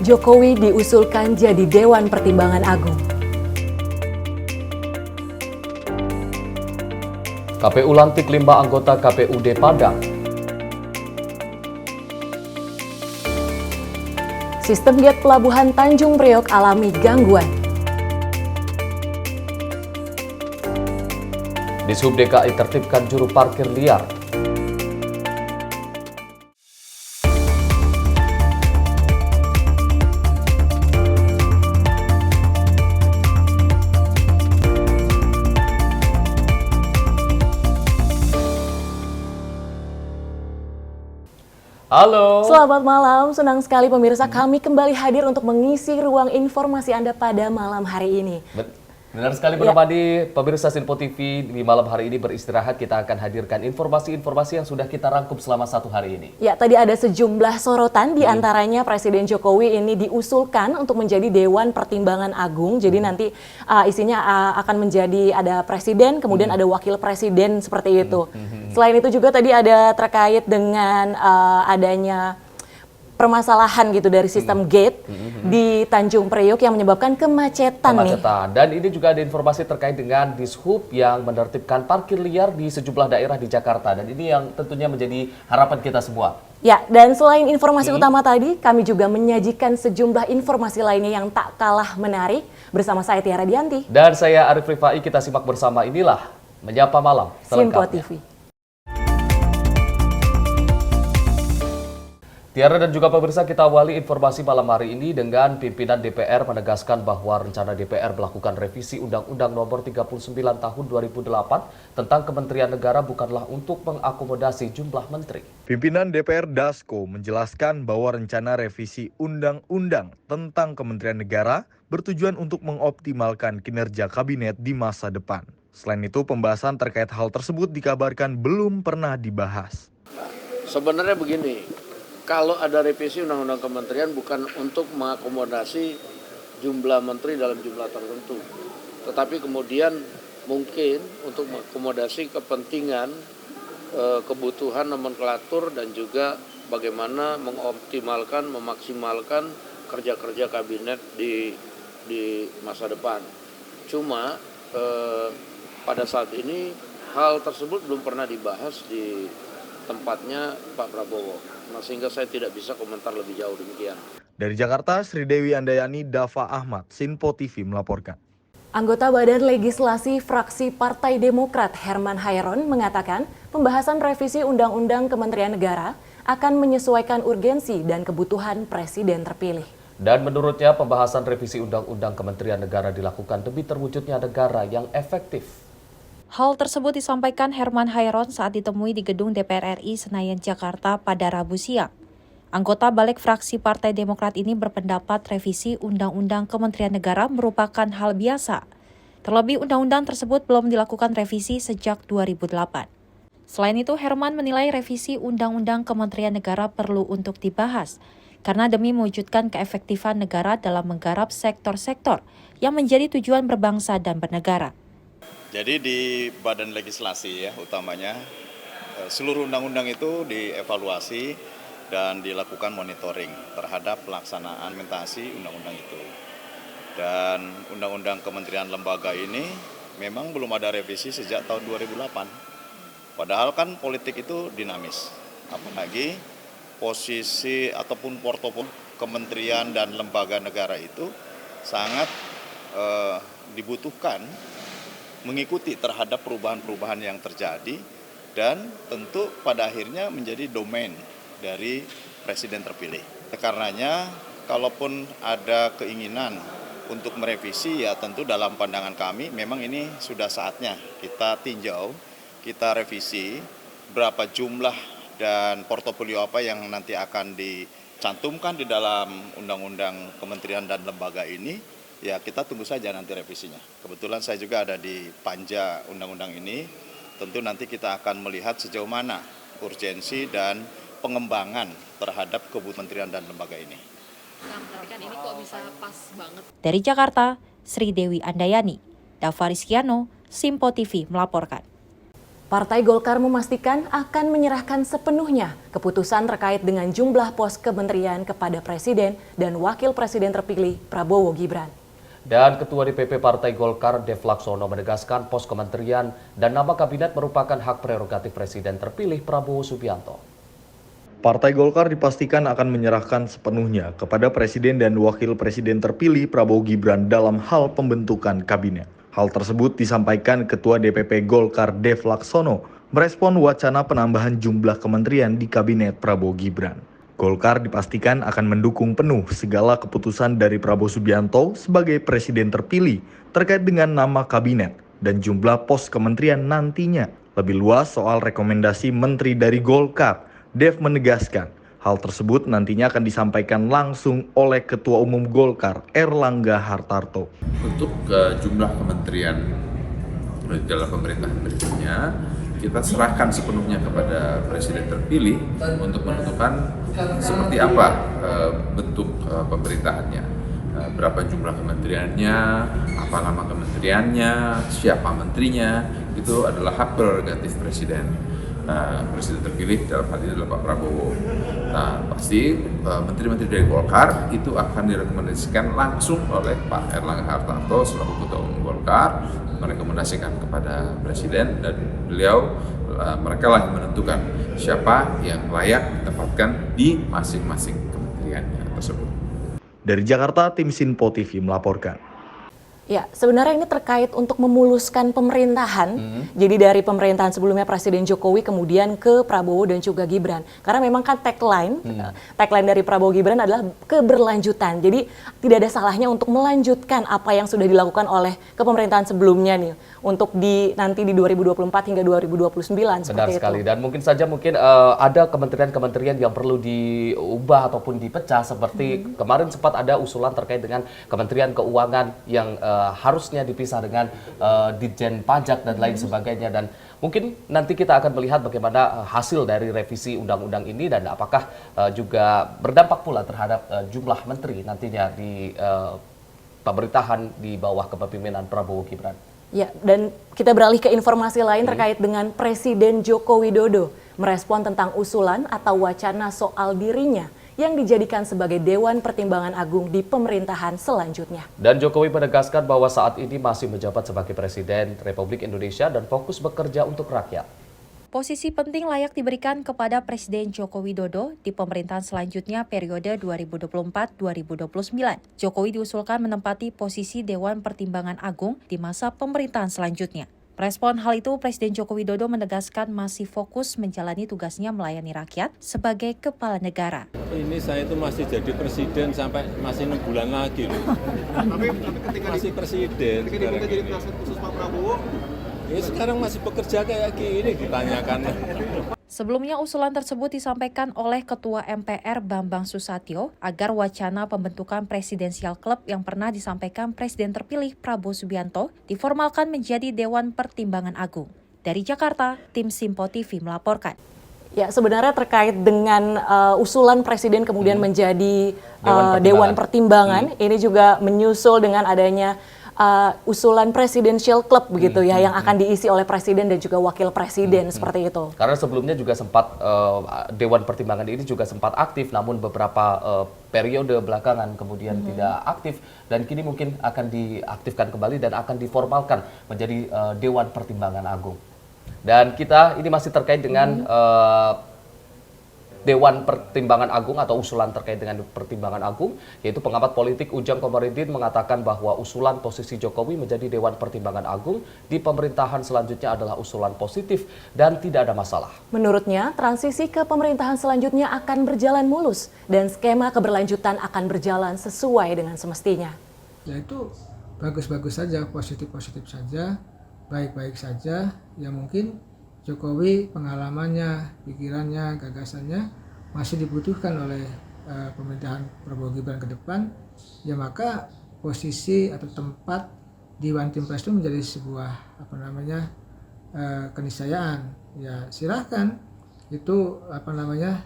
Jokowi diusulkan jadi Dewan Pertimbangan Agung. KPU lantik 5 anggota KPUD Padang. Sistem gate pelabuhan Tanjung Priok alami gangguan. Dishub DKI tertibkan juru parkir liar. Halo. Selamat malam, senang sekali pemirsa kami kembali hadir untuk mengisi ruang informasi Anda pada malam hari ini. Benar sekali Bu Ramadi, pemirsa Sinpo TV di malam hari ini beristirahat, kita akan hadirkan informasi-informasi yang sudah kita rangkum selama satu hari ini. Ya, tadi ada sejumlah sorotan, di antaranya Presiden Jokowi ini diusulkan untuk menjadi Dewan Pertimbangan Agung. Jadi nanti isinya akan menjadi ada presiden, kemudian ada wakil presiden seperti itu. Selain itu juga tadi ada terkait dengan adanya permasalahan gitu dari sistem gate di Tanjung Priok yang menyebabkan kemacetan nih. Dan ini juga ada informasi terkait dengan Dishub yang menertibkan parkir liar di sejumlah daerah di Jakarta. Dan ini yang tentunya menjadi harapan kita semua. Ya, dan selain informasi utama tadi, kami juga menyajikan sejumlah informasi lainnya yang tak kalah menarik. Bersama saya Tiara Dianti. Dan saya Arif Rifai, kita simak bersama inilah Menyapa Malam Sinpo selengkapnya. TV. Tiara dan juga pemirsa, kita awali informasi malam hari ini dengan pimpinan DPR menegaskan bahwa rencana DPR melakukan revisi Undang-Undang Nomor 39 Tahun 2008 tentang Kementerian Negara bukanlah untuk mengakomodasi jumlah menteri. Pimpinan DPR Dasko menjelaskan bahwa rencana revisi Undang-Undang tentang Kementerian Negara bertujuan untuk mengoptimalkan kinerja kabinet di masa depan. Selain itu, pembahasan terkait hal tersebut dikabarkan belum pernah dibahas. Sebenarnya begini, kalau ada revisi undang-undang kementerian bukan untuk mengakomodasi jumlah menteri dalam jumlah tertentu, tetapi kemudian mungkin untuk mengakomodasi kepentingan, kebutuhan nomenklatur dan juga bagaimana mengoptimalkan, memaksimalkan kerja-kerja kabinet di masa depan. Cuma pada saat ini hal tersebut belum pernah dibahas di tempatnya Pak Prabowo. Sehingga saya tidak bisa komentar lebih jauh demikian. Dari Jakarta, Sri Dewi Andayani, Dava Ahmad, Sinpo TV melaporkan. Anggota Badan Legislasi Fraksi Partai Demokrat Herman Hairon mengatakan pembahasan revisi Undang-Undang Kementerian Negara akan menyesuaikan urgensi dan kebutuhan Presiden terpilih. Dan menurutnya pembahasan revisi Undang-Undang Kementerian Negara dilakukan demi terwujudnya negara yang efektif. Hal tersebut disampaikan Herman Hairon saat ditemui di gedung DPR RI Senayan, Jakarta pada Rabu siang. Anggota Balik Fraksi Partai Demokrat ini berpendapat revisi Undang-Undang Kementerian Negara merupakan hal biasa. Terlebih undang-undang tersebut belum dilakukan revisi sejak 2008. Selain itu, Herman menilai revisi Undang-Undang Kementerian Negara perlu untuk dibahas, karena demi mewujudkan keefektifan negara dalam menggarap sektor-sektor yang menjadi tujuan berbangsa dan bernegara. Jadi di badan legislasi ya utamanya seluruh undang-undang itu dievaluasi dan dilakukan monitoring terhadap pelaksanaan implementasi undang-undang itu. Dan undang-undang kementerian lembaga ini memang belum ada revisi sejak tahun 2008. Padahal kan politik itu dinamis. Apalagi posisi ataupun portofolio kementerian dan lembaga negara itu sangat dibutuhkan mengikuti terhadap perubahan-perubahan yang terjadi dan tentu pada akhirnya menjadi domain dari presiden terpilih. Karenanya kalaupun ada keinginan untuk merevisi ya tentu dalam pandangan kami memang ini sudah saatnya kita tinjau, kita revisi berapa jumlah dan portofolio apa yang nanti akan dicantumkan di dalam undang-undang kementerian dan lembaga ini. Ya kita tunggu saja nanti revisinya. Kebetulan saya juga ada di panja undang-undang ini. Tentu nanti kita akan melihat sejauh mana urgensi dan pengembangan terhadap kementerian dan lembaga ini. Tapi kan ini kok bisa pas banget. Dari Jakarta, Sri Dewi Andayani, Dava Rizkiano, Sinpo TV melaporkan. Partai Golkar memastikan akan menyerahkan sepenuhnya keputusan terkait dengan jumlah pos kementerian kepada Presiden dan Wakil Presiden terpilih Prabowo Gibran. Dan Ketua DPP Partai Golkar Dev Laksono menegaskan pos kementerian dan nama kabinet merupakan hak prerogatif Presiden terpilih Prabowo Subianto. Partai Golkar dipastikan akan menyerahkan sepenuhnya kepada Presiden dan Wakil Presiden terpilih Prabowo Gibran dalam hal pembentukan kabinet. Hal tersebut disampaikan Ketua DPP Golkar Dev Laksono merespon wacana penambahan jumlah kementerian di kabinet Prabowo Gibran. Golkar dipastikan akan mendukung penuh segala keputusan dari Prabowo Subianto sebagai presiden terpilih terkait dengan nama kabinet dan jumlah pos kementerian nantinya. Lebih luas soal rekomendasi menteri dari Golkar, Dev menegaskan hal tersebut nantinya akan disampaikan langsung oleh Ketua Umum Golkar Erlangga Hartarto. Untuk jumlah kementerian dalam pemerintahan berikutnya, kita serahkan sepenuhnya kepada Presiden terpilih untuk menentukan seperti apa bentuk pemerintahannya, berapa jumlah kementeriannya, apa nama kementeriannya, siapa menterinya, itu adalah hak prerogatif Presiden. Presiden terpilih dalam hal ini adalah Pak Prabowo. Nah, pasti menteri-menteri dari Golkar itu akan direkomendasikan langsung oleh Pak Erlangga Hartarto selaku Ketua Umum Golkar, merekomendasikan kepada Presiden dan beliau mereka lah yang menentukan siapa yang layak ditempatkan di masing-masing kementeriannya tersebut. Dari Jakarta, tim Sinpo TV melaporkan. Ya, sebenarnya ini terkait untuk memuluskan pemerintahan. Jadi dari pemerintahan sebelumnya Presiden Jokowi kemudian ke Prabowo dan juga Gibran. Karena memang kan tagline dari Prabowo Gibran adalah keberlanjutan. Jadi tidak ada salahnya untuk melanjutkan apa yang sudah dilakukan oleh kepemerintahan sebelumnya nih untuk nanti di 2024 hingga 2029 seperti Benar sekali. Dan mungkin saja ada kementerian-kementerian yang perlu diubah ataupun dipecah seperti kemarin sempat ada usulan terkait dengan Kementerian Keuangan yang harusnya dipisah dengan Ditjen Pajak dan lain sebagainya, dan mungkin nanti kita akan melihat bagaimana hasil dari revisi undang-undang ini dan apakah juga berdampak pula terhadap jumlah menteri nantinya di pemerintahan di bawah kepemimpinan Prabowo Gibran. Ya, dan kita beralih ke informasi lain terkait dengan Presiden Joko Widodo merespon tentang usulan atau wacana soal dirinya yang dijadikan sebagai Dewan Pertimbangan Agung di pemerintahan selanjutnya. Dan Jokowi menegaskan bahwa saat ini masih menjabat sebagai Presiden Republik Indonesia dan fokus bekerja untuk rakyat. Posisi penting layak diberikan kepada Presiden Joko Widodo di pemerintahan selanjutnya periode 2024-2029. Jokowi diusulkan menempati posisi Dewan Pertimbangan Agung di masa pemerintahan selanjutnya. Merespon hal itu, Presiden Joko Widodo menegaskan masih fokus menjalani tugasnya melayani rakyat sebagai kepala negara. Ini saya itu masih jadi presiden sampai masih 6 bulan lagi loh. Tapi ketika masih presiden. Ketika kita jadi penasihat khusus Pak Prabowo, ya sekarang masih bekerja kayak gini ditanyakan. Sebelumnya usulan tersebut disampaikan oleh Ketua MPR Bambang Susatyo agar wacana pembentukan presidensial club yang pernah disampaikan Presiden terpilih Prabowo Subianto diformalkan menjadi Dewan Pertimbangan Agung. Dari Jakarta, tim Sinpo TV melaporkan. Ya, sebenarnya terkait dengan usulan Presiden kemudian menjadi Dewan Pertimbangan, ini juga menyusul dengan adanya usulan Presidential Club begitu ya, yang akan diisi oleh Presiden dan juga Wakil Presiden seperti itu. Karena sebelumnya juga sempat Dewan Pertimbangan ini juga sempat aktif, namun beberapa periode belakangan kemudian tidak aktif, dan kini mungkin akan diaktifkan kembali dan akan diformalkan menjadi Dewan Pertimbangan Agung. Dan kita ini masih terkait dengan Dewan Pertimbangan Agung atau usulan terkait dengan Pertimbangan Agung, yaitu pengamat politik Ujang Komarudin mengatakan bahwa usulan posisi Jokowi menjadi Dewan Pertimbangan Agung di pemerintahan selanjutnya adalah usulan positif dan tidak ada masalah. Menurutnya, transisi ke pemerintahan selanjutnya akan berjalan mulus dan skema keberlanjutan akan berjalan sesuai dengan semestinya. Ya itu bagus-bagus saja, positif-positif saja, baik-baik saja, ya mungkin Jokowi pengalamannya, pikirannya, gagasannya masih dibutuhkan oleh pemerintahan Prabowo Gibran ke depan, ya maka posisi atau tempat di One Team Press itu menjadi sebuah keniscayaan. Ya silahkan, itu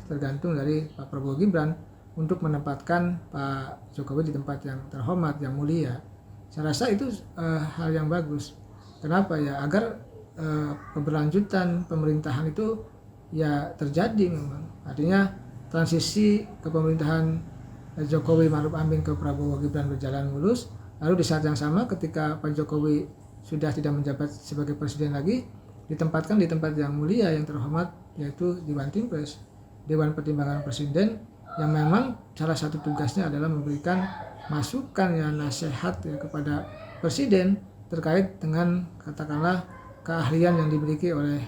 tergantung dari Pak Prabowo Gibran untuk menempatkan Pak Jokowi di tempat yang terhormat, yang mulia. Saya rasa itu hal yang bagus. Kenapa ya? Agar keberlanjutan pemerintahan itu ya terjadi memang. Artinya transisi kepemerintahan Jokowi Ma'ruf Amin ke Prabowo Gibran berjalan mulus. Lalu di saat yang sama ketika Pak Jokowi sudah tidak menjabat sebagai presiden lagi, ditempatkan di tempat yang mulia yang terhormat, yaitu Dewan Timpres, Dewan Pertimbangan Presiden, yang memang salah satu tugasnya adalah memberikan masukan ya, nasihat ya, kepada presiden terkait dengan katakanlah keahlian yang dimiliki oleh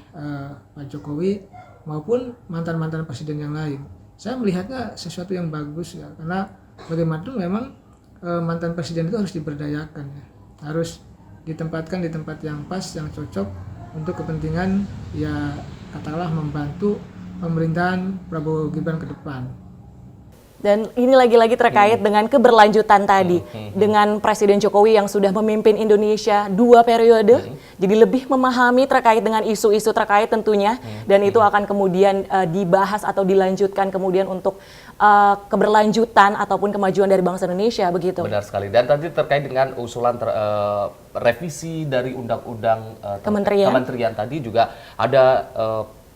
Pak Jokowi maupun mantan-mantan presiden yang lain. Saya melihatnya sesuatu yang bagus ya, karena bagaimanapun memang mantan presiden itu harus diberdayakan ya, harus ditempatkan di tempat yang pas, yang cocok untuk kepentingan ya katakanlah membantu pemerintahan Prabowo Gibran ke depan. Dan ini lagi-lagi terkait dengan keberlanjutan tadi, dengan Presiden Jokowi yang sudah memimpin Indonesia 2 periode, jadi lebih memahami terkait dengan isu-isu terkait tentunya, dan itu akan kemudian dibahas atau dilanjutkan kemudian untuk keberlanjutan ataupun kemajuan dari bangsa Indonesia, begitu. Benar sekali. Dan tadi terkait dengan usulan revisi dari undang-undang kementerian tadi juga ada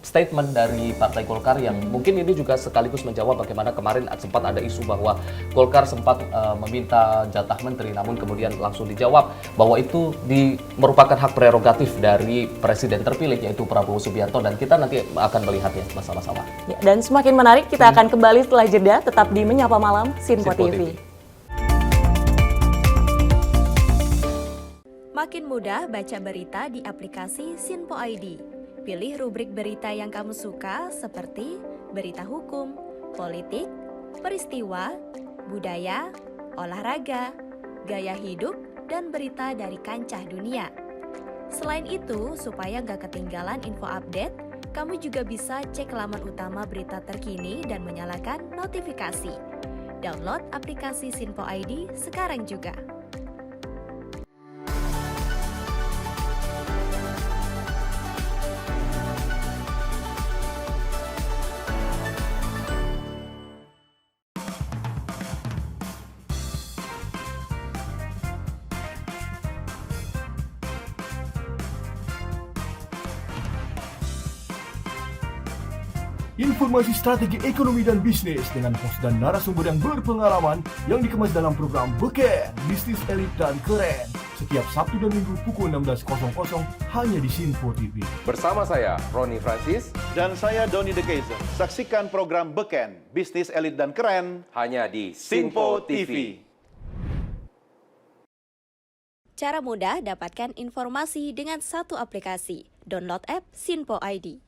statement dari Partai Golkar yang mungkin ini juga sekaligus menjawab bagaimana kemarin sempat ada isu bahwa Golkar sempat meminta jatah menteri, namun kemudian langsung dijawab bahwa itu merupakan hak prerogatif dari presiden terpilih yaitu Prabowo Subianto, dan kita nanti akan melihatnya bersama-sama. Ya, dan semakin menarik, kita akan kembali setelah jeda, tetap di Menyapa Malam Sinpo TV. Makin mudah baca berita di aplikasi Sinpo ID. Pilih rubrik berita yang kamu suka seperti berita hukum, politik, peristiwa, budaya, olahraga, gaya hidup, dan berita dari kancah dunia. Selain itu, supaya nggak ketinggalan info update, kamu juga bisa cek laman utama berita terkini dan menyalakan notifikasi. Download aplikasi Sinpo ID sekarang juga. Informasi strategi ekonomi dan bisnis dengan host dan narasumber yang berpengalaman yang dikemas dalam program Beken, Bisnis Elit dan Keren. Setiap Sabtu dan Minggu pukul 16.00 hanya di Sinpo TV. Bersama saya, Roni Francis. Dan saya, Doni De Keizer. Saksikan program Beken, Bisnis Elit dan Keren hanya di Sinpo TV. Cara mudah dapatkan informasi dengan satu aplikasi. Download app Sinpo ID.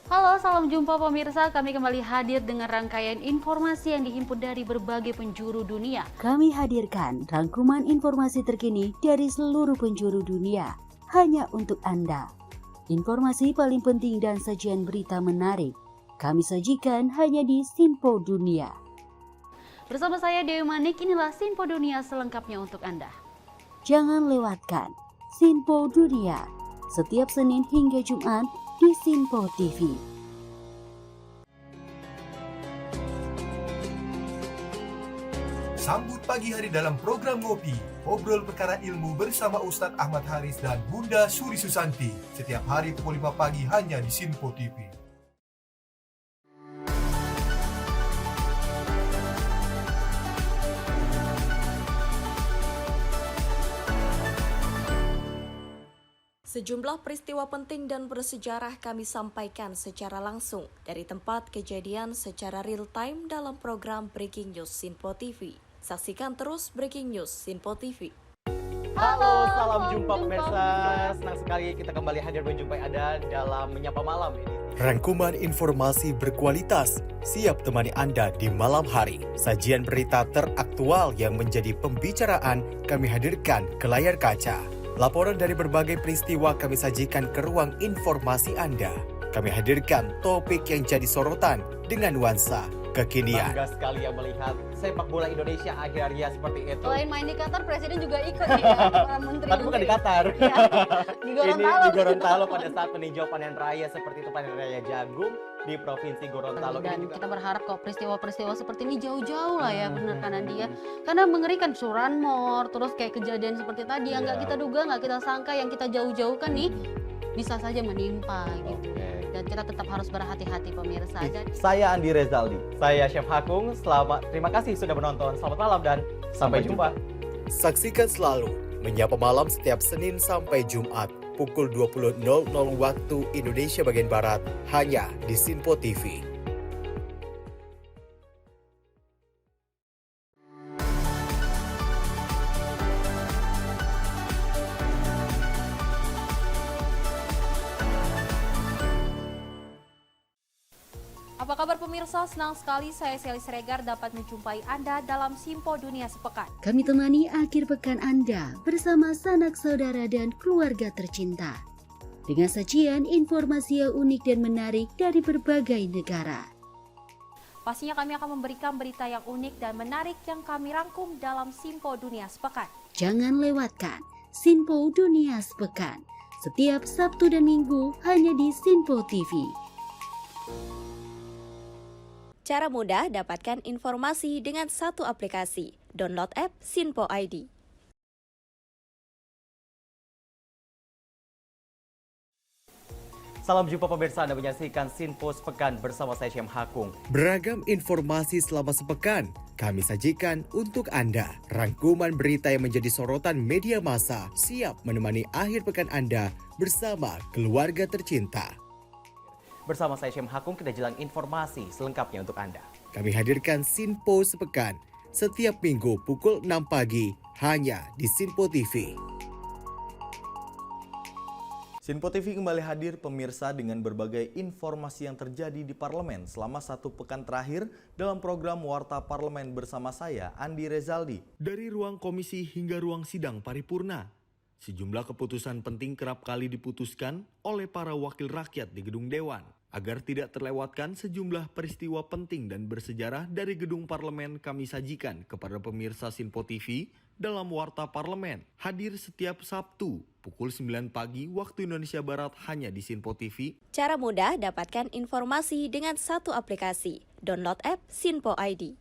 Halo, salam jumpa pemirsa. Kami kembali hadir dengan rangkaian informasi yang dihimpun dari berbagai penjuru dunia. Kami hadirkan rangkuman informasi terkini dari seluruh penjuru dunia hanya untuk Anda. Informasi paling penting dan sajian berita menarik kami sajikan hanya di Sinpo Dunia. Bersama saya Dewi Manik, inilah Sinpo Dunia selengkapnya untuk Anda. Jangan lewatkan Sinpo Dunia setiap Senin hingga Jumat di Sinpo TV. Sambut pagi hari dalam program Ngopi, ngobrol perkara ilmu bersama Ustadz Ahmad Haris dan Bunda Suri Susanti. Setiap hari pukul 5 pagi hanya di Sinpo TV. Sejumlah peristiwa penting dan bersejarah kami sampaikan secara langsung dari tempat kejadian secara real time dalam program Breaking News Sinpo TV. Saksikan terus Breaking News Sinpo TV. Halo, salam jumpa pemirsa. Senang sekali kita kembali hadir menjumpai Anda dalam Menyapa Malam ini. Rangkuman informasi berkualitas siap temani Anda di malam hari. Sajian berita teraktual yang menjadi pembicaraan kami hadirkan ke layar kaca. Laporan dari berbagai peristiwa kami sajikan ke ruang informasi Anda. Kami hadirkan topik yang jadi sorotan dengan nuansa kekinian. Bangga sekali ya melihat sepak bola Indonesia akhir-akhirnya seperti itu. Selain main di Qatar, Presiden juga ikut nih ya, para menteri. Tapi bukan di Qatar. Ya, di Gorontalo. Ini di Gorontalo pada saat meninjau panen raya seperti itu, panen raya jagung di Provinsi Gorontalo. Dan kita berharap kok peristiwa-peristiwa seperti ini jauh-jauh lah ya, benar kan Andi ya. Karena mengerikan, curanmor, terus kayak kejadian seperti tadi yang nggak kita duga, nggak kita sangka, yang kita jauh-jauhkan nih bisa saja menimpa gitu. Dan kita tetap harus berhati-hati pemirsa. Dan Saya Andi Rezaldi, saya Chef Hakung. Terima kasih sudah menonton. Selamat malam dan sampai jumpa. Saksikan selalu Menyapa Malam setiap Senin sampai Jumat pukul 20.00 waktu Indonesia bagian Barat hanya di Sinpo TV. Apa kabar pemirsa? Senang sekali saya Sally Siregar dapat menjumpai Anda dalam Simpo Dunia Sepekan. Kami temani akhir pekan Anda bersama sanak saudara dan keluarga tercinta. Dengan sajian informasi yang unik dan menarik dari berbagai negara. Pastinya kami akan memberikan berita yang unik dan menarik yang kami rangkum dalam Simpo Dunia Sepekan. Jangan lewatkan Sinpo Dunia Sepekan setiap Sabtu dan Minggu hanya di Sinpo TV. Cara mudah dapatkan informasi dengan satu aplikasi. Download app Sinpo ID. Salam jumpa pemirsa, Anda menyaksikan Sinpo Sepekan bersama saya Syem Hakung. Beragam informasi selama sepekan kami sajikan untuk Anda. Rangkuman berita yang menjadi sorotan media massa siap menemani akhir pekan Anda bersama keluarga tercinta. Bersama saya Syem Hakung, kita jelang informasi selengkapnya untuk Anda. Kami hadirkan Sinpo Sepekan setiap minggu pukul 6 pagi hanya di Sinpo TV. Sinpo TV kembali hadir pemirsa dengan berbagai informasi yang terjadi di parlemen selama satu pekan terakhir dalam program Warta Parlemen bersama saya, Andi Rezaldi. Dari ruang komisi hingga ruang sidang paripurna, sejumlah keputusan penting kerap kali diputuskan oleh para wakil rakyat di gedung Dewan. Agar tidak terlewatkan sejumlah peristiwa penting dan bersejarah dari gedung parlemen kami sajikan kepada pemirsa Sinpo TV dalam Warta Parlemen. Hadir setiap Sabtu pukul 9 pagi waktu Indonesia Barat hanya di Sinpo TV. Cara mudah dapatkan informasi dengan satu aplikasi. Download app Sinpo ID.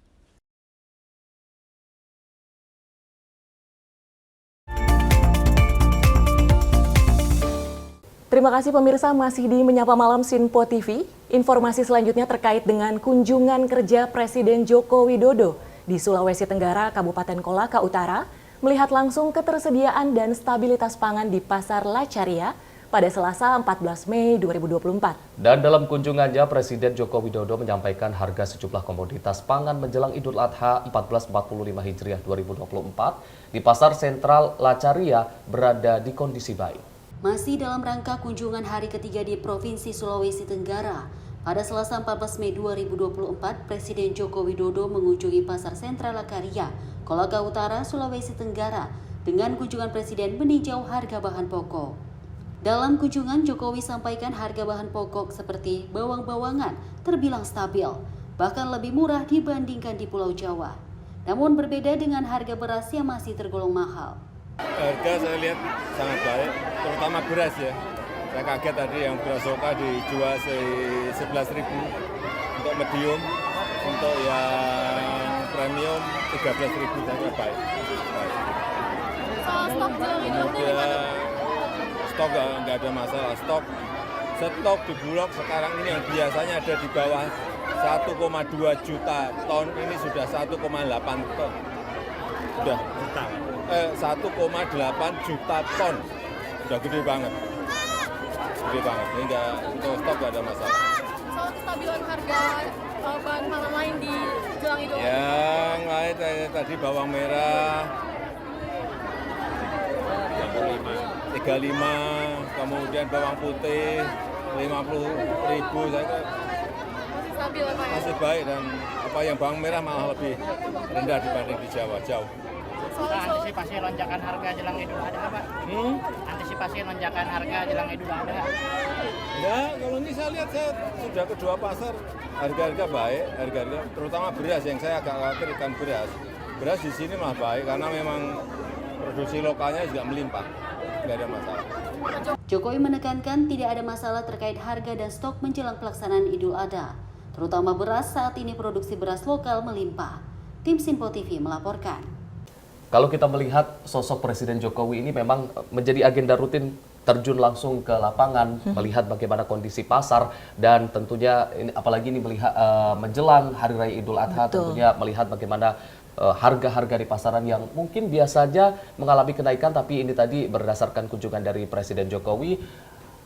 Terima kasih pemirsa, masih di Menyapa Malam Sinpo TV. Informasi selanjutnya terkait dengan kunjungan kerja Presiden Joko Widodo di Sulawesi Tenggara, Kabupaten Kolaka Utara, melihat langsung ketersediaan dan stabilitas pangan di Pasar Lacaria pada Selasa 14 Mei 2024. Dan dalam kunjungannya, Presiden Joko Widodo menyampaikan harga sejumlah komoditas pangan menjelang Idul Adha 1445 Hijriah 2024 di Pasar Sentral Lacaria berada di kondisi baik. Masih dalam rangka kunjungan hari ketiga di Provinsi Sulawesi Tenggara, pada Selasa 14 Mei 2024, Presiden Joko Widodo mengunjungi Pasar Sentral Lacaria, Kolaka Utara, Sulawesi Tenggara, dengan kunjungan Presiden meninjau harga bahan pokok. Dalam kunjungan, Jokowi sampaikan harga bahan pokok seperti bawang-bawangan terbilang stabil, bahkan lebih murah dibandingkan di Pulau Jawa. Namun berbeda dengan harga beras yang masih tergolong mahal. Harga saya lihat sangat baik, terutama beras ya. Saya kaget tadi yang beras Soka dijual 11.000 untuk medium, untuk yang premium 13.000, saya baik. Kemudian stok nggak ada masalah, stok di Bulog sekarang ini yang biasanya ada di bawah 1,2 juta ton, ini sudah 1,8 ton. Sudah 1,8 juta ton, udah gede banget, sehingga untuk stok gak ada masalah. Soal kestabilan harga bahan pangan lain di jelang Idul Adha. Yang lain tadi bawang merah 35, kemudian bawang putih 50.000, saya Stabil Pak ya? masih baik, dan yang bawang merah malah lebih rendah dibanding di Jawa, jauh. Antisipasi lonjakan harga jelang Idul Adha, Pak. Antisipasi lonjakan harga jelang Idul Adha. Ya, kalau ini saya lihat saya sudah kedua pasar harga-harga baik, harga-harga terutama beras yang saya agak khawatir ikan beras. Beras di sini malah baik karena memang produksi lokalnya juga melimpah, nggak ada masalah. Jokowi menekankan tidak ada masalah terkait harga dan stok menjelang pelaksanaan Idul Adha, terutama beras saat ini produksi beras lokal melimpah. Tim Simpo TV melaporkan. Kalau kita melihat sosok Presiden Jokowi ini memang menjadi agenda rutin terjun langsung ke lapangan, melihat bagaimana kondisi pasar dan tentunya apalagi ini melihat menjelang Hari Raya Idul Adha, tentunya melihat bagaimana harga-harga di pasaran yang mungkin biasanya mengalami kenaikan, tapi ini tadi berdasarkan kunjungan dari Presiden Jokowi,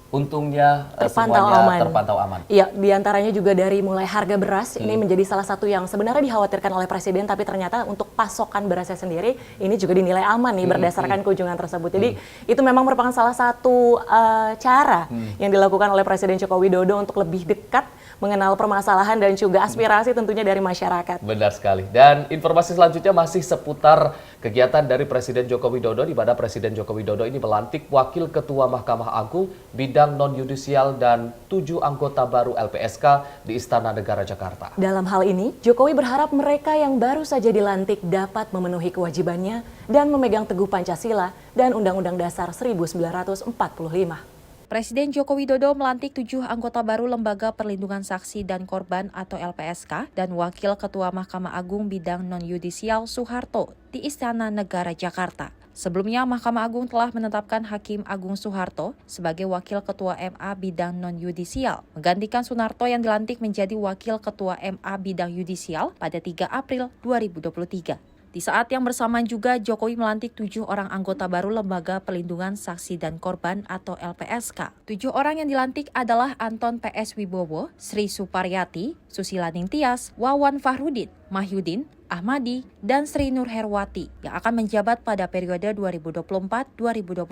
untungnya semuanya terpantau aman. Iya, diantaranya juga dari mulai harga beras, ini menjadi salah satu yang sebenarnya dikhawatirkan oleh Presiden, tapi ternyata untuk pasokan berasnya sendiri, ini juga dinilai aman nih berdasarkan kunjungan tersebut. Jadi itu memang merupakan salah satu cara yang dilakukan oleh Presiden Joko Widodo untuk lebih dekat mengenal permasalahan dan juga aspirasi tentunya dari masyarakat. Benar sekali. Dan informasi selanjutnya masih seputar kegiatan dari Presiden Joko Widodo, di mana Presiden Joko Widodo ini melantik Wakil Ketua Mahkamah Agung bidang non-yudisial dan 7 anggota baru LPSK di Istana Negara Jakarta. Dalam hal ini, Jokowi berharap mereka yang baru saja dilantik dapat memenuhi kewajibannya dan memegang teguh Pancasila dan Undang-Undang Dasar 1945. Presiden Joko Widodo melantik 7 anggota baru Lembaga Perlindungan Saksi dan Korban atau LPSK dan Wakil Ketua Mahkamah Agung bidang non-yudisial Soeharto di Istana Negara Jakarta. Sebelumnya, Mahkamah Agung telah menetapkan Hakim Agung Soeharto sebagai Wakil Ketua MA bidang non-yudisial, menggantikan Sunarto yang dilantik menjadi Wakil Ketua MA bidang yudisial pada 3 April 2023. Di saat yang bersamaan juga, Jokowi melantik 7 orang anggota baru Lembaga Perlindungan Saksi dan Korban atau LPSK. 7 orang yang dilantik adalah Anton PS Wibowo, Sri Suparyati, Susila Ningtyas, Wawan Fahrudin, Mahyudin, Ahmadi, dan Sri Nur Herwati yang akan menjabat pada periode 2024-2029.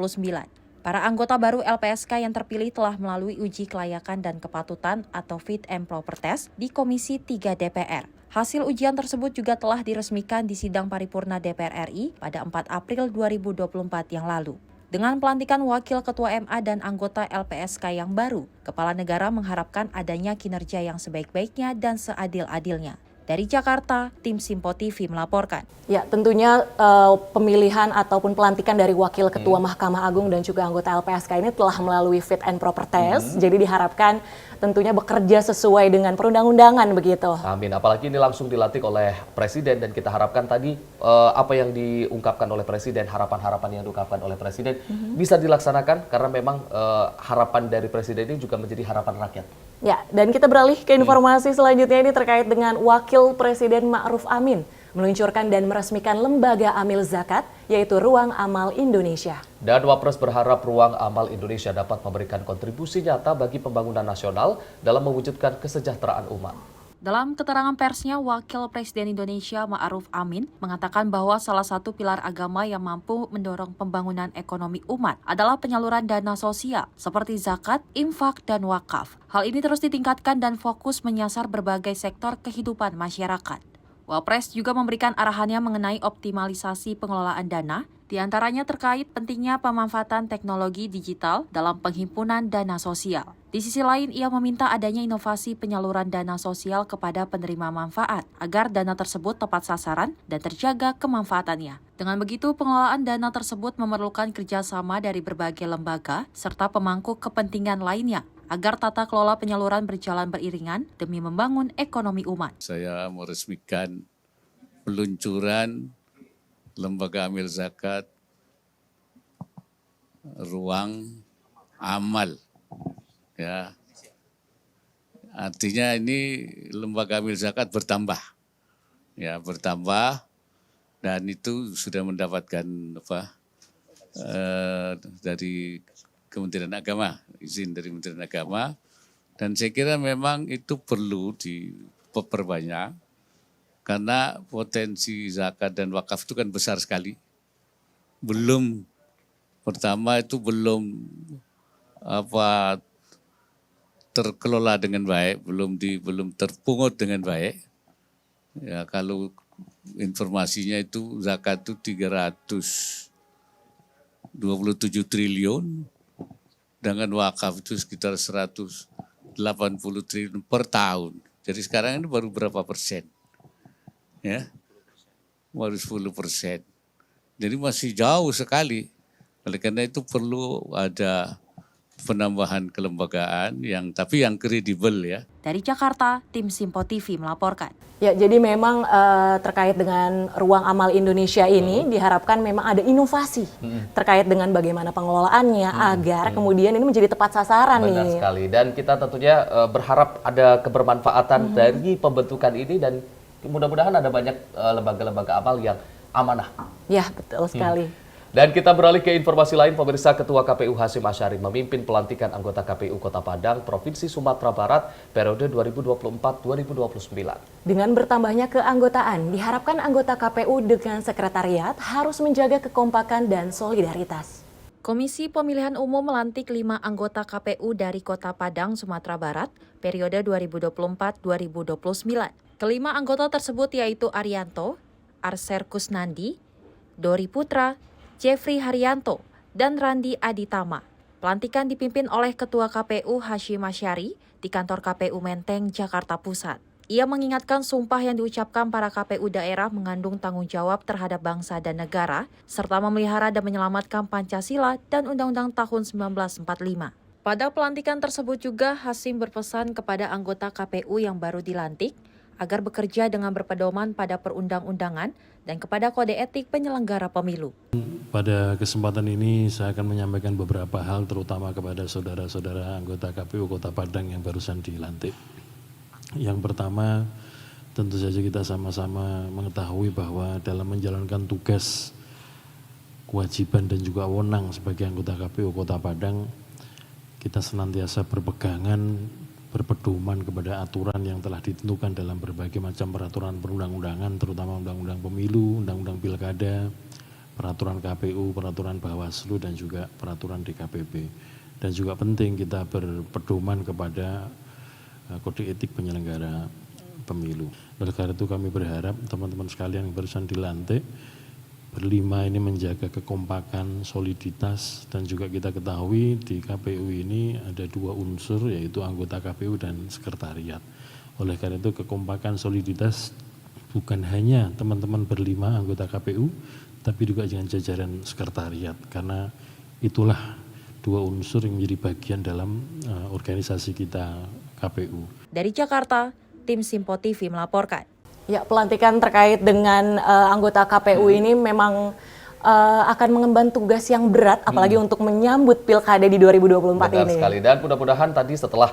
Para anggota baru LPSK yang terpilih telah melalui uji kelayakan dan kepatutan atau Fit and Proper Test di Komisi 3 DPR. Hasil ujian tersebut juga telah diresmikan di sidang paripurna DPR RI pada 4 April 2024 yang lalu. Dengan pelantikan Wakil Ketua MA dan anggota LPSK yang baru, Kepala Negara mengharapkan adanya kinerja yang sebaik-baiknya dan seadil-adilnya. Dari Jakarta, Tim Simpo TV melaporkan. Ya, tentunya pemilihan ataupun pelantikan dari Wakil Ketua Mahkamah Agung dan juga anggota LPSK ini telah melalui Fit and Proper Test. Jadi diharapkan tentunya bekerja sesuai dengan perundang-undangan begitu. Amin. Apalagi ini langsung dilantik oleh Presiden dan kita harapkan tadi apa yang diungkapkan oleh Presiden, harapan-harapan yang diungkapkan oleh Presiden bisa dilaksanakan karena memang harapan dari Presiden ini juga menjadi harapan rakyat. Ya, dan kita beralih ke informasi selanjutnya ini terkait dengan Wakil Presiden Ma'ruf Amin meluncurkan dan meresmikan lembaga amil zakat, yaitu Ruang Amal Indonesia. Dan Wapres berharap Ruang Amal Indonesia dapat memberikan kontribusi nyata bagi pembangunan nasional dalam mewujudkan kesejahteraan umat. Dalam keterangan persnya, Wakil Presiden Indonesia Ma'ruf Amin mengatakan bahwa salah satu pilar agama yang mampu mendorong pembangunan ekonomi umat adalah penyaluran dana sosial seperti zakat, infak, dan wakaf. Hal ini terus ditingkatkan dan fokus menyasar berbagai sektor kehidupan masyarakat. Wapres juga memberikan arahannya mengenai optimalisasi pengelolaan dana, diantaranya terkait pentingnya pemanfaatan teknologi digital dalam penghimpunan dana sosial. Di sisi lain, ia meminta adanya inovasi penyaluran dana sosial kepada penerima manfaat, agar dana tersebut tepat sasaran dan terjaga kemanfaatannya. Dengan begitu, pengelolaan dana tersebut memerlukan kerjasama dari berbagai lembaga serta pemangku kepentingan lainnya, agar tata kelola penyaluran berjalan beriringan demi membangun ekonomi umat. Saya meresmikan peluncuran Lembaga Amil Zakat Ruang Amal. Ya. Artinya ini Lembaga Amil Zakat bertambah. Ya, bertambah dan itu sudah mendapatkan dari Kementerian Agama, izin dari Kementerian Agama, dan saya kira memang itu perlu diperbanyak karena potensi zakat dan wakaf itu kan besar sekali. Pertama itu belum terkelola dengan baik, belum terpungut dengan baik. Ya, kalau informasinya itu zakat itu 327 triliun, dengan wakaf itu sekitar 180 triliun per tahun. Jadi sekarang ini baru berapa persen? Ya, baru 10%. Jadi masih jauh sekali. Oleh karena itu perlu ada penambahan kelembagaan tapi yang kredibel ya. Dari Jakarta, tim Simpo TV melaporkan. Ya, jadi memang terkait dengan Ruang Amal Indonesia ini diharapkan memang ada inovasi terkait dengan bagaimana pengelolaannya agar kemudian ini menjadi tepat sasaran. Benar sekali. Dan kita tentunya berharap ada kebermanfaatan dari pembentukan ini dan mudah-mudahan ada banyak lembaga-lembaga amal yang amanah. Ya, betul sekali. Dan kita beralih ke informasi lain, pemirsa. Ketua KPU Hasyim Asyari memimpin pelantikan anggota KPU Kota Padang, Provinsi Sumatera Barat, periode 2024-2029. Dengan bertambahnya keanggotaan, diharapkan anggota KPU dengan sekretariat harus menjaga kekompakan dan solidaritas. Komisi Pemilihan Umum melantik 5 anggota KPU dari Kota Padang, Sumatera Barat, periode 2024-2029. Kelima anggota tersebut yaitu Arianto, Arser Kusnandi, Dori Putra, Jeffrey Haryanto, dan Randi Aditama. Pelantikan dipimpin oleh Ketua KPU Hasyim Asyari di kantor KPU Menteng, Jakarta Pusat. Ia mengingatkan sumpah yang diucapkan para KPU daerah mengandung tanggung jawab terhadap bangsa dan negara, serta memelihara dan menyelamatkan Pancasila dan Undang-Undang tahun 1945. Pada pelantikan tersebut juga Hasyim berpesan kepada anggota KPU yang baru dilantik agar bekerja dengan berpedoman pada perundang-undangan dan kepada kode etik penyelenggara pemilu. Pada kesempatan ini saya akan menyampaikan beberapa hal terutama kepada saudara-saudara anggota KPU Kota Padang yang barusan dilantik. Yang pertama, tentu saja kita sama-sama mengetahui bahwa dalam menjalankan tugas, kewajiban dan juga wewenang sebagai anggota KPU Kota Padang, kita senantiasa berpedoman kepada aturan yang telah ditentukan dalam berbagai macam peraturan perundang-undangan, terutama undang-undang pemilu, undang-undang pilkada, peraturan KPU, peraturan Bawaslu, dan juga peraturan DKPP. Dan juga penting kita berpedoman kepada kode etik penyelenggara pemilu. Oleh karena itu kami berharap teman-teman sekalian yang barusan dilantik, berlima ini menjaga kekompakan, soliditas, dan juga kita ketahui di KPU ini ada 2 unsur yaitu anggota KPU dan sekretariat. Oleh karena itu kekompakan, soliditas bukan hanya teman-teman berlima anggota KPU, tapi juga dengan jajaran sekretariat, karena itulah 2 unsur yang menjadi bagian dalam organisasi kita KPU. Dari Jakarta, tim Simpo TV melaporkan. Ya, pelantikan terkait dengan anggota KPU ini memang akan mengemban tugas yang berat, apalagi untuk menyambut pilkada di 2024 Benar ini. sekali. Dan mudah-mudahan tadi setelah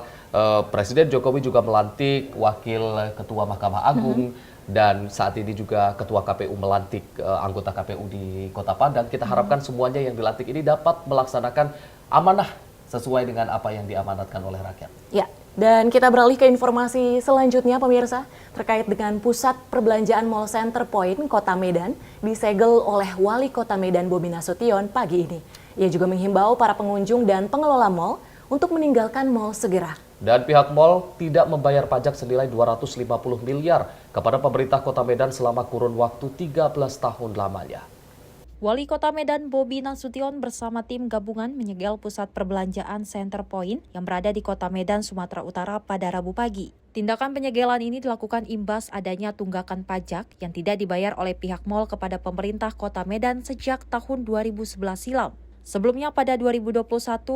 Presiden Jokowi juga melantik Wakil Ketua Mahkamah Agung, dan saat ini juga Ketua KPU melantik anggota KPU di Kota Padang, kita harapkan semuanya yang dilantik ini dapat melaksanakan amanah sesuai dengan apa yang diamanatkan oleh rakyat. Ya. Dan kita beralih ke informasi selanjutnya, pemirsa, terkait dengan Pusat Perbelanjaan Mall Center Point Kota Medan disegel oleh Wali Kota Medan Bobi Nasution pagi ini. Ia juga menghimbau para pengunjung dan pengelola mall untuk meninggalkan mall segera. Dan pihak mall tidak membayar pajak senilai 250 miliar kepada pemerintah Kota Medan selama kurun waktu 13 tahun lamanya. Wali Kota Medan Bobi Nasution bersama tim gabungan menyegel Pusat Perbelanjaan Center Point yang berada di Kota Medan, Sumatera Utara pada Rabu pagi. Tindakan penyegelan ini dilakukan imbas adanya tunggakan pajak yang tidak dibayar oleh pihak mal kepada pemerintah Kota Medan sejak tahun 2011 silam. Sebelumnya pada 2021,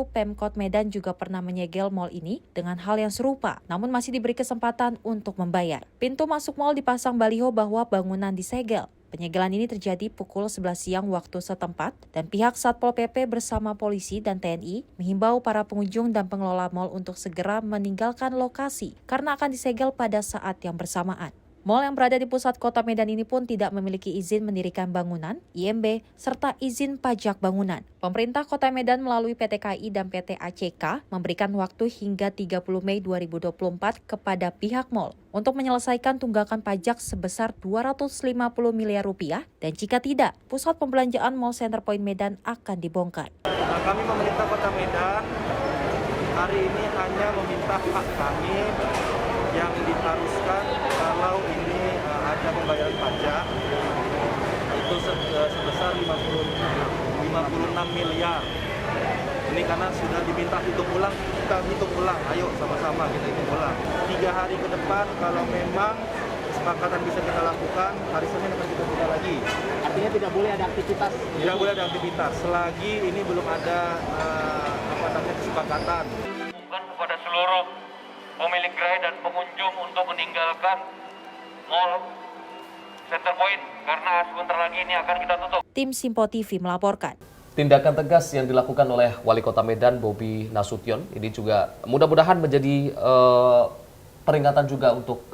Pemkot Medan juga pernah menyegel mal ini dengan hal yang serupa, namun masih diberi kesempatan untuk membayar. Pintu masuk mal dipasang baliho bahwa bangunan disegel. Penyegelan ini terjadi pukul 11 siang waktu setempat dan pihak Satpol PP bersama polisi dan TNI menghimbau para pengunjung dan pengelola mal untuk segera meninggalkan lokasi karena akan disegel pada saat yang bersamaan. Mal yang berada di pusat kota Medan ini pun tidak memiliki izin mendirikan bangunan, IMB, serta izin pajak bangunan. Pemerintah Kota Medan melalui PT KAI dan PT ACK memberikan waktu hingga 30 Mei 2024 kepada pihak mal untuk menyelesaikan tunggakan pajak sebesar 250 miliar rupiah dan jika tidak, pusat pembelanjaan Mall Center Point Medan akan dibongkar. Kami memerintah Kota Medan hari ini hanya meminta hak kami yang diharuskan kalau ini ada pembayaran pajak. pajak itu sebesar 56 miliar. Ini karena sudah diminta hitung ulang, kita hitung ulang. Ayo sama-sama kita hitung ulang. 3 hari ke depan kalau memang kesepakatan bisa kita lakukan, hari Senin akan kita buka lagi. Artinya tidak boleh ada aktivitas? Tidak boleh ada aktivitas selagi ini belum ada kesepakatan. Bukan kepada seluruh pemilik gerai dan pengunjung untuk meninggalkan Mall Center Point karena sebentar lagi ini akan kita tutup. Tim Simpo TV melaporkan. Tindakan tegas yang dilakukan oleh Wali Kota Medan Bobi Nasution ini juga mudah-mudahan menjadi peringatan juga untuk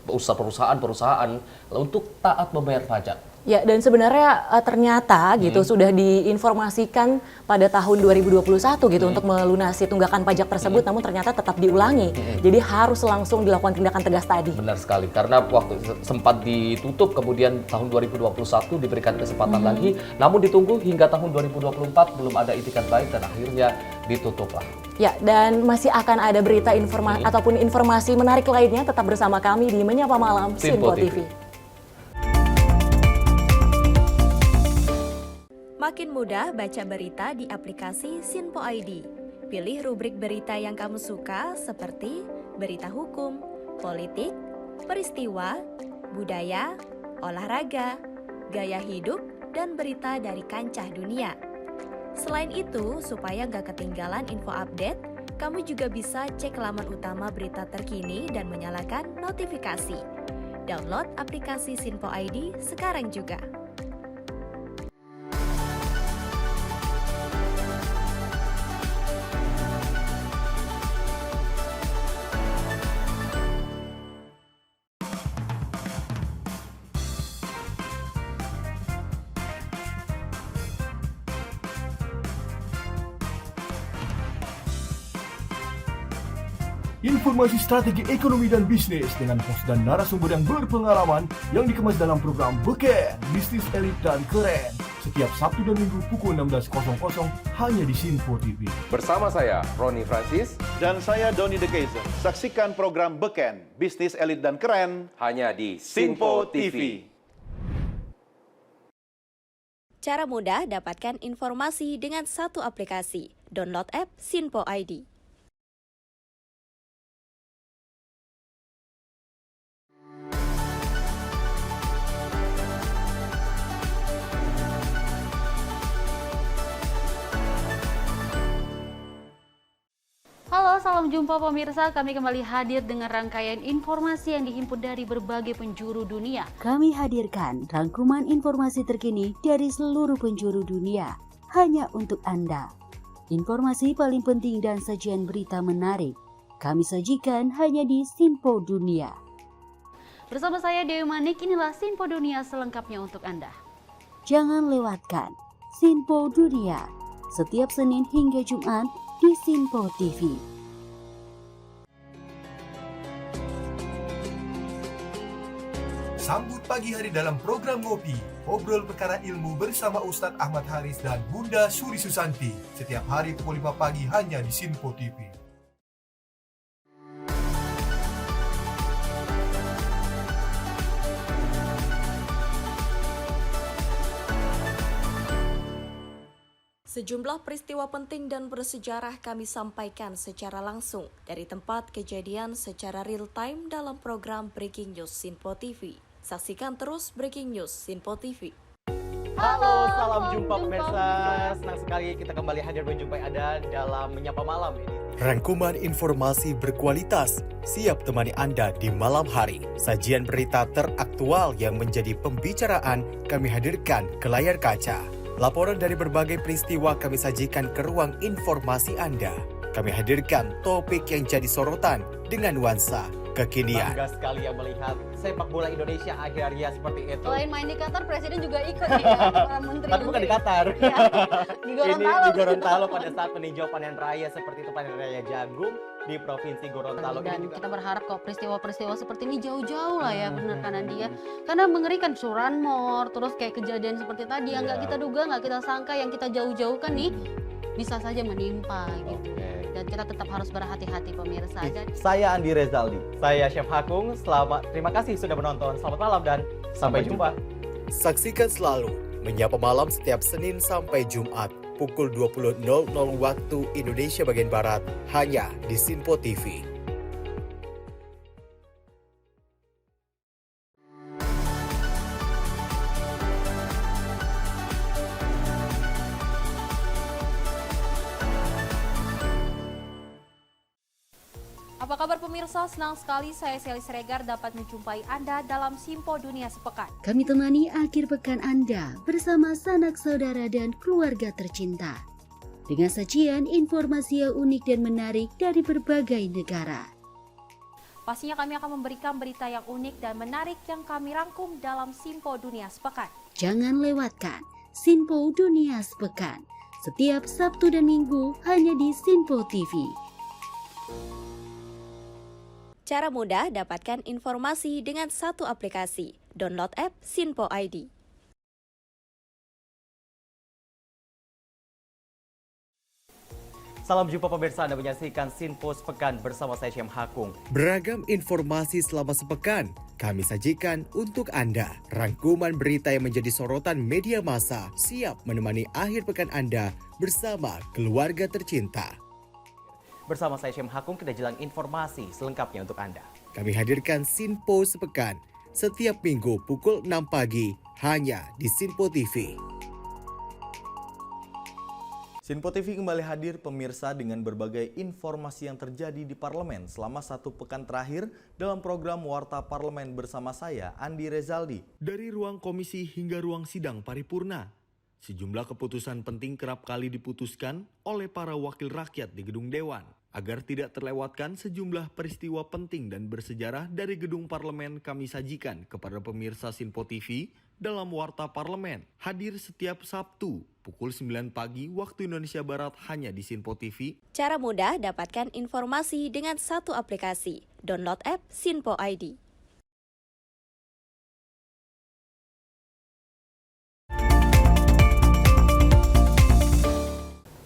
perusahaan-perusahaan untuk taat membayar pajak. Ya, dan sebenarnya ternyata gitu sudah diinformasikan pada tahun 2021 gitu untuk melunasi tunggakan pajak tersebut, namun ternyata tetap diulangi. Jadi harus langsung dilakukan tindakan tegas tadi. Benar sekali, karena waktu sempat ditutup, kemudian tahun 2021 diberikan kesempatan lagi, namun ditunggu hingga tahun 2024 belum ada itikat baik dan akhirnya ditutup lah. Ya, dan masih akan ada berita ataupun informasi menarik lainnya, tetap bersama kami di Menyapa Malam Sinpo TV. Makin mudah baca berita di aplikasi Sinpo ID. Pilih rubrik berita yang kamu suka seperti berita hukum, politik, peristiwa, budaya, olahraga, gaya hidup, dan berita dari kancah dunia. Selain itu, supaya nggak ketinggalan info update, kamu juga bisa cek laman utama berita terkini dan menyalakan notifikasi. Download aplikasi Sinpo ID sekarang juga. Informasi strategi ekonomi dan bisnis dengan host dan narasumber yang berpengalaman yang dikemas dalam program Beken, Bisnis Elit dan Keren. Setiap Sabtu dan Minggu pukul 16.00 hanya di Sinpo TV. Bersama saya, Roni Francis. Dan saya, Doni De Keizer. Saksikan program Beken, Bisnis Elit dan Keren. Hanya di Sinpo TV. Cara mudah dapatkan informasi dengan satu aplikasi. Download app Sinpo ID. Halo, salam jumpa pemirsa. Kami kembali hadir dengan rangkaian informasi yang dihimpun dari berbagai penjuru dunia. Kami hadirkan rangkuman informasi terkini dari seluruh penjuru dunia hanya untuk Anda. Informasi paling penting dan sajian berita menarik kami sajikan hanya di Sinpo Dunia. Bersama saya Dewi Manik, inilah Sinpo Dunia selengkapnya untuk Anda. Jangan lewatkan Sinpo Dunia setiap Senin hingga Jumat di Sinpo TV. Sambut pagi hari dalam program Ngopi, obrol perkara ilmu bersama Ustadz Ahmad Haris dan Bunda Suri Susanti. Setiap hari pukul 5 pagi hanya di Sinpo TV. Sejumlah peristiwa penting dan bersejarah kami sampaikan secara langsung dari tempat kejadian secara real time dalam program Breaking News Sinpo TV. Saksikan terus Breaking News Sinpo TV. Halo, salam jumpa pemirsa. Senang sekali kita kembali hadir menjumpai Anda dalam Menyapa Malam ini. Rangkuman informasi berkualitas siap temani Anda di malam hari. Sajian berita teraktual yang menjadi pembicaraan kami hadirkan ke layar kaca. Laporan dari berbagai peristiwa kami sajikan ke ruang informasi Anda. Kami hadirkan topik yang jadi sorotan dengan nuansa kekinian. Bangga sekali yang melihat sepak bola Indonesia akhir-akhirnya seperti itu. Selain main di Qatar, Presiden juga ikut ya, para menteri. Tapi bukan di Qatar. Ya, di Gorontalo. Ini di Gorontalo pada saat meninjau panen raya seperti itu, panen raya jagung di Provinsi Gorontalo. Dan kita berharap kok peristiwa-peristiwa seperti ini jauh-jauh lah ya, benar kan dia. Karena mengerikan curanmor, terus kayak kejadian seperti tadi yang nggak kita duga, nggak kita sangka, yang kita jauh-jauhkan nih bisa saja menimpa gitu. Dan kita tetap harus berhati-hati pemirsa. Saya Andi Rezaldi, saya Chef Hakung. Terima kasih sudah menonton. Selamat malam dan Sampai jumpa. Saksikan selalu Menyapa Malam setiap Senin sampai Jumat pukul 20.00 waktu Indonesia bagian Barat hanya di Sinpo TV. Apa kabar pemirsa? Senang sekali saya Sally Siregar dapat menjumpai Anda dalam Simpo Dunia Sepekan. Kami temani akhir pekan Anda bersama sanak saudara dan keluarga tercinta. Dengan sajian informasi yang unik dan menarik dari berbagai negara. Pastinya kami akan memberikan berita yang unik dan menarik yang kami rangkum dalam Simpo Dunia Sepekan. Jangan lewatkan Sinpo Dunia Sepekan setiap Sabtu dan Minggu hanya di Sinpo TV. Cara mudah dapatkan informasi dengan satu aplikasi. Download app Sinpo ID. Salam jumpa pemirsa, Anda menyaksikan Sinpo Sepekan bersama saya Syam Hakung. Beragam informasi selama sepekan kami sajikan untuk Anda. Rangkuman berita yang menjadi sorotan media massa siap menemani akhir pekan Anda bersama keluarga tercinta. Bersama saya Syam Hakung, kita jelang informasi selengkapnya untuk Anda. Kami hadirkan Sinpo Sepekan setiap minggu pukul 6 pagi hanya di Sinpo TV. Sinpo TV kembali hadir pemirsa dengan berbagai informasi yang terjadi di parlemen selama satu pekan terakhir dalam program Warta Parlemen bersama saya, Andi Rezaldi. Dari ruang komisi hingga ruang sidang paripurna, sejumlah keputusan penting kerap kali diputuskan oleh para wakil rakyat di gedung Dewan. Agar tidak terlewatkan sejumlah peristiwa penting dan bersejarah dari gedung parlemen kami sajikan kepada pemirsa Sinpo TV dalam Warta Parlemen. Hadir setiap Sabtu pukul 9 pagi waktu Indonesia Barat hanya di Sinpo TV. Cara mudah dapatkan informasi dengan satu aplikasi. Download app Sinpo ID.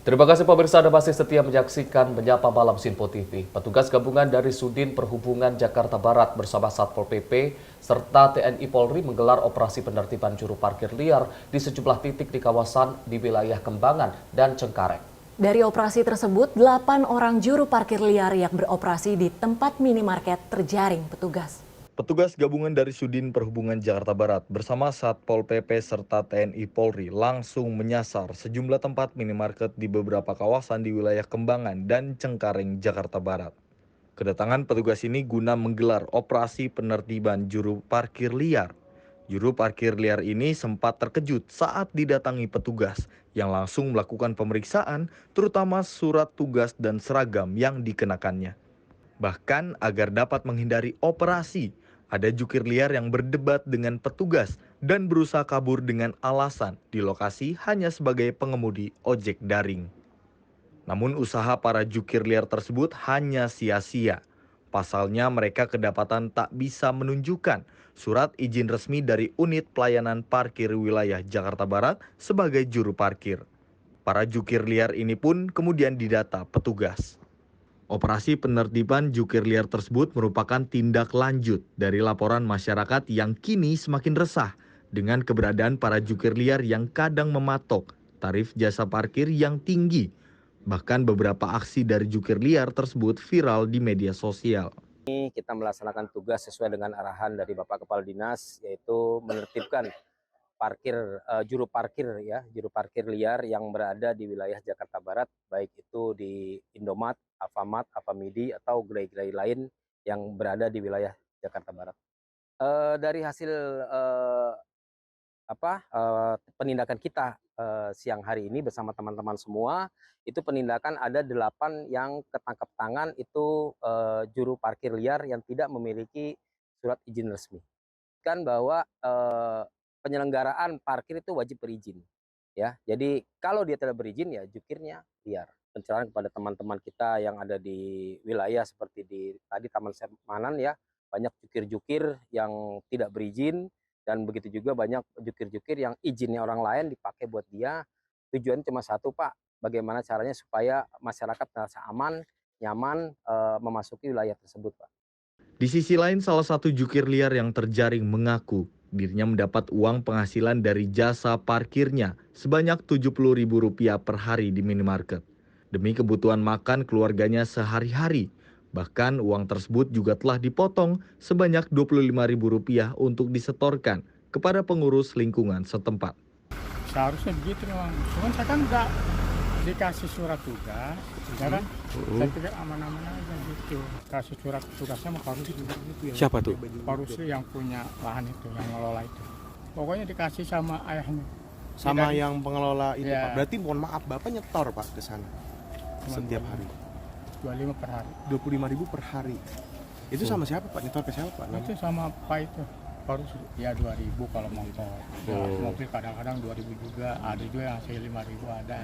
Terima kasih pemirsa Anda masih setia menyaksikan Menyapa Malam Sinpo TV. Petugas gabungan dari Sudin Perhubungan Jakarta Barat bersama Satpol PP serta TNI Polri menggelar operasi penertiban juru parkir liar di sejumlah titik di kawasan di wilayah Kembangan dan Cengkareng. Dari operasi tersebut, 8 orang juru parkir liar yang beroperasi di tempat minimarket terjaring petugas. Petugas gabungan dari Sudin Perhubungan Jakarta Barat bersama Satpol PP serta TNI Polri langsung menyasar sejumlah tempat minimarket di beberapa kawasan di wilayah Kembangan dan Cengkareng, Jakarta Barat. Kedatangan petugas ini guna menggelar operasi penertiban juru parkir liar. Juru parkir liar ini sempat terkejut saat didatangi petugas yang langsung melakukan pemeriksaan, terutama surat tugas dan seragam yang dikenakannya. Bahkan agar dapat menghindari operasi, ada jukir liar yang berdebat dengan petugas dan berusaha kabur dengan alasan di lokasi hanya sebagai pengemudi ojek daring. Namun usaha para jukir liar tersebut hanya sia-sia. Pasalnya mereka kedapatan tak bisa menunjukkan surat izin resmi dari Unit Pelayanan Parkir Wilayah Jakarta Barat sebagai juru parkir. Para jukir liar ini pun kemudian didata petugas. Operasi penertiban jukir liar tersebut merupakan tindak lanjut dari laporan masyarakat yang kini semakin resah dengan keberadaan para jukir liar yang kadang mematok tarif jasa parkir yang tinggi. Bahkan beberapa aksi dari jukir liar tersebut viral di media sosial. Kita melaksanakan tugas sesuai dengan arahan dari Bapak Kepala Dinas, yaitu menertibkan juru parkir liar yang berada di wilayah Jakarta Barat, baik itu di Indomaret, Alfamart, Alfamidi atau gerai-gerai lain yang berada di wilayah Jakarta Barat. Dari hasil penindakan kita siang hari ini bersama teman-teman semua, itu penindakan ada 8 yang ketangkap tangan itu juru parkir liar yang tidak memiliki surat izin resmi. Kan bahwa penyelenggaraan parkir itu wajib berizin, ya. Jadi kalau dia tidak berizin ya jukirnya liar. Pencerahan kepada teman-teman kita yang ada di wilayah seperti di tadi Taman Semanan ya, banyak jukir-jukir yang tidak berizin dan begitu juga banyak jukir-jukir yang izinnya orang lain dipakai buat dia. Tujuan cuma satu Pak, bagaimana caranya supaya masyarakat merasa aman, nyaman memasuki wilayah tersebut Pak. Di sisi lain, salah satu jukir liar yang terjaring mengaku Dirinya mendapat uang penghasilan dari jasa parkirnya sebanyak Rp70.000 per hari di minimarket. Demi kebutuhan makan keluarganya sehari-hari. Bahkan uang tersebut juga telah dipotong sebanyak Rp25.000 untuk disetorkan kepada pengurus lingkungan setempat. Seharusnya begitu memang, cuman saya kan nggak dikasih surat tugas, ya kan? Saya pikir aman-aman aja gitu. Kasih surat tugasnya sama Parusli gitu ya. Siapa tuh? Parusli yang punya lahan itu, yang ngelola itu. Pokoknya dikasih sama ayahnya. Sama yang pengelola itu, ya. Pak. Berarti mohon maaf, Bapak nyetor, Pak, ke sana setiap hari. 25 per hari. 25.000 per hari. Itu sama siapa, Pak? Nyetor ke siapa, Pak? Itu sama Pak itu. Parusli. Ya 2.000 kalau motor. Ya, mobil kadang-kadang 2.000 juga. Ada juga yang hasil 5.000 ada.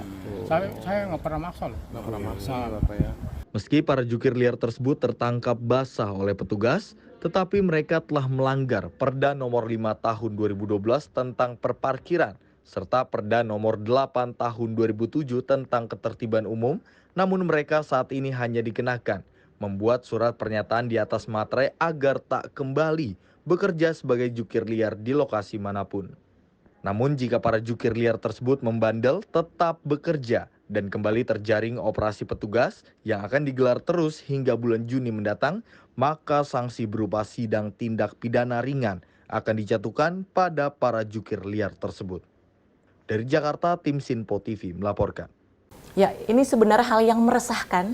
Saya nggak pernah maksa loh. Nggak pernah maksa, Bapak ya. Meski para jukir liar tersebut tertangkap basah oleh petugas, tetapi mereka telah melanggar Perda Nomor 5 Tahun 2012 tentang perparkiran serta Perda Nomor 8 Tahun 2007 tentang ketertiban umum, namun mereka saat ini hanya dikenakan membuat surat pernyataan di atas materai agar tak kembali bekerja sebagai jukir liar di lokasi manapun. Namun jika para jukir liar tersebut membandel, tetap bekerja dan kembali terjaring operasi petugas yang akan digelar terus hingga bulan Juni mendatang, maka sanksi berupa sidang tindak pidana ringan akan dijatuhkan pada para jukir liar tersebut. Dari Jakarta, tim Sinpo TV melaporkan. Ya, ini sebenarnya hal yang meresahkan.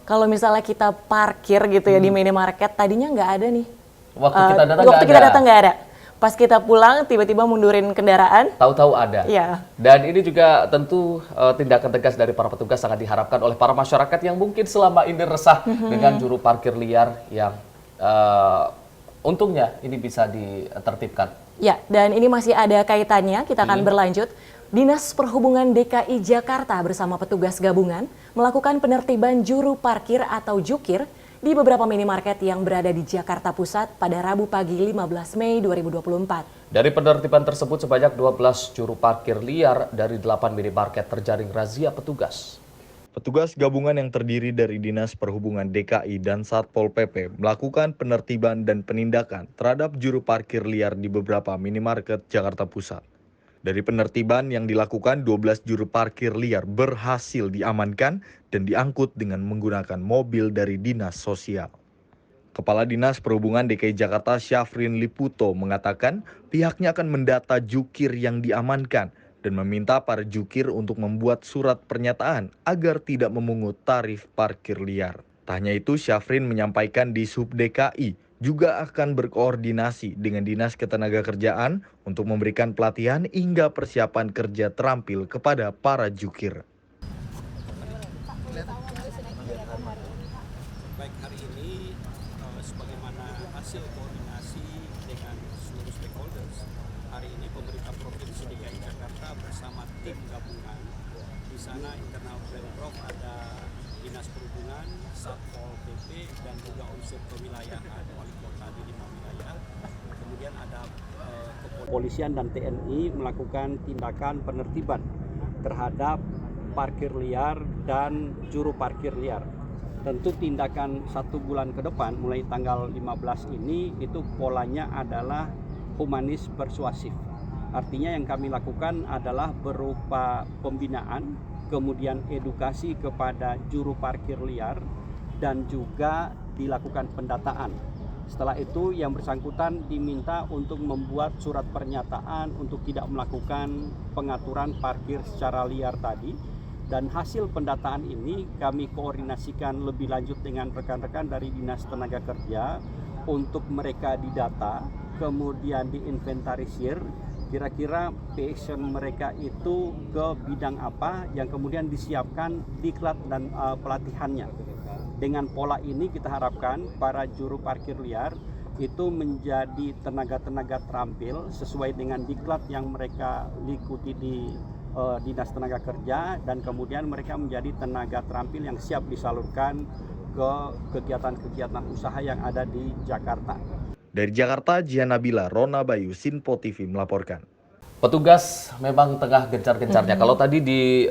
Kalau misalnya kita parkir gitu ya di minimarket, tadinya nggak ada nih. Waktu kita datang nggak ada. Pas kita pulang tiba-tiba mundurin kendaraan. Tahu-tahu ada. Ya. Dan ini juga tentu tindakan tegas dari para petugas sangat diharapkan oleh para masyarakat yang mungkin selama ini resah dengan juru parkir liar yang untungnya ini bisa ditertibkan. Ya, dan ini masih ada kaitannya, kita akan berlanjut. Dinas Perhubungan DKI Jakarta bersama petugas gabungan melakukan penertiban juru parkir atau jukir di beberapa minimarket yang berada di Jakarta Pusat pada Rabu pagi 15 Mei 2024. Dari penertiban tersebut sebanyak 12 juru parkir liar dari 8 minimarket terjaring razia petugas. Petugas gabungan yang terdiri dari Dinas Perhubungan DKI dan Satpol PP melakukan penertiban dan penindakan terhadap juru parkir liar di beberapa minimarket Jakarta Pusat. Dari penertiban yang dilakukan, 12 juru parkir liar berhasil diamankan dan diangkut dengan menggunakan mobil dari Dinas Sosial. Kepala Dinas Perhubungan DKI Jakarta Syafrin Liputo mengatakan pihaknya akan mendata jukir yang diamankan dan meminta para jukir untuk membuat surat pernyataan agar tidak memungut tarif parkir liar. Tak hanya itu, Syafrin menyampaikan di Sub DKI juga akan berkoordinasi dengan Dinas Ketenagakerjaan untuk memberikan pelatihan hingga persiapan kerja terampil kepada para jukir. Baik, hari ini sebagaimana hasil koordinasi dengan seluruh stakeholders, hari ini pemerintah Provinsi DKI Jakarta bersama tim gabungan, di sana internal Pemprov ada Dinas Perhubungan, Satpol PP, dan juga unsur kewilayahan wali kota di 5 wilayah. Kemudian ada kepolisian dan TNI melakukan tindakan penertiban terhadap parkir liar dan juru parkir liar. Tentu tindakan 1 bulan ke depan mulai tanggal 15 ini itu polanya adalah humanis persuasif. Artinya yang kami lakukan adalah berupa pembinaan, kemudian edukasi kepada juru parkir liar, dan juga dilakukan pendataan. Setelah itu yang bersangkutan diminta untuk membuat surat pernyataan untuk tidak melakukan pengaturan parkir secara liar tadi. Dan hasil pendataan ini kami koordinasikan lebih lanjut dengan rekan-rekan dari Dinas Tenaga Kerja untuk mereka didata, kemudian diinventarisir kira-kira passion mereka itu ke bidang apa yang kemudian disiapkan diklat dan pelatihannya. Dengan pola ini kita harapkan para juru parkir liar itu menjadi tenaga-tenaga terampil sesuai dengan diklat yang mereka ikuti di Dinas Tenaga Kerja, dan kemudian mereka menjadi tenaga terampil yang siap disalurkan ke kegiatan-kegiatan usaha yang ada di Jakarta. Dari Jakarta, Jihan Nabila, Rona Bayu, Sinpo TV melaporkan. Petugas memang tengah gencar-gencarnya. Kalau tadi di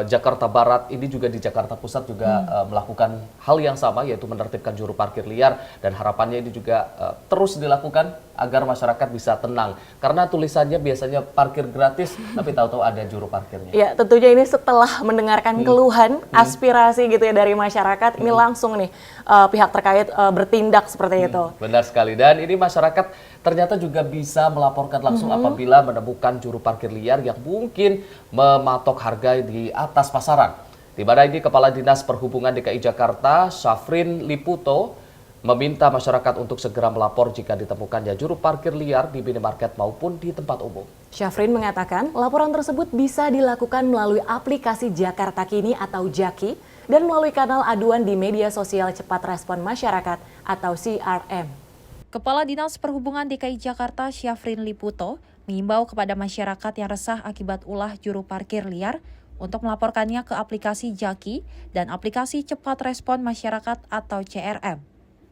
Jakarta Barat, ini juga di Jakarta Pusat juga melakukan hal yang sama, yaitu menertibkan juru parkir liar, dan harapannya ini juga terus dilakukan agar masyarakat bisa tenang. Karena tulisannya biasanya parkir gratis, tapi tahu-tahu ada juru parkirnya. Ya, tentunya ini setelah mendengarkan keluhan, aspirasi gitu ya dari masyarakat, ini langsung nih pihak terkait bertindak seperti itu. Benar sekali. Dan ini masyarakat ternyata juga bisa melaporkan langsung apabila menemukan juru parkir liar yang mungkin mematok harga di atas pasaran. Di mana ini Kepala Dinas Perhubungan DKI Jakarta, Syafrin Liputo, meminta masyarakat untuk segera melapor jika ditemukannya juru parkir liar di minimarket maupun di tempat umum. Syafrin mengatakan laporan tersebut bisa dilakukan melalui aplikasi Jakarta Kini atau Jaki dan melalui kanal aduan di media sosial cepat respon masyarakat atau CRM. Kepala Dinas Perhubungan DKI Jakarta Syafrin Liputo mengimbau kepada masyarakat yang resah akibat ulah juru parkir liar untuk melaporkannya ke aplikasi Jaki dan aplikasi Cepat Respon Masyarakat atau CRM.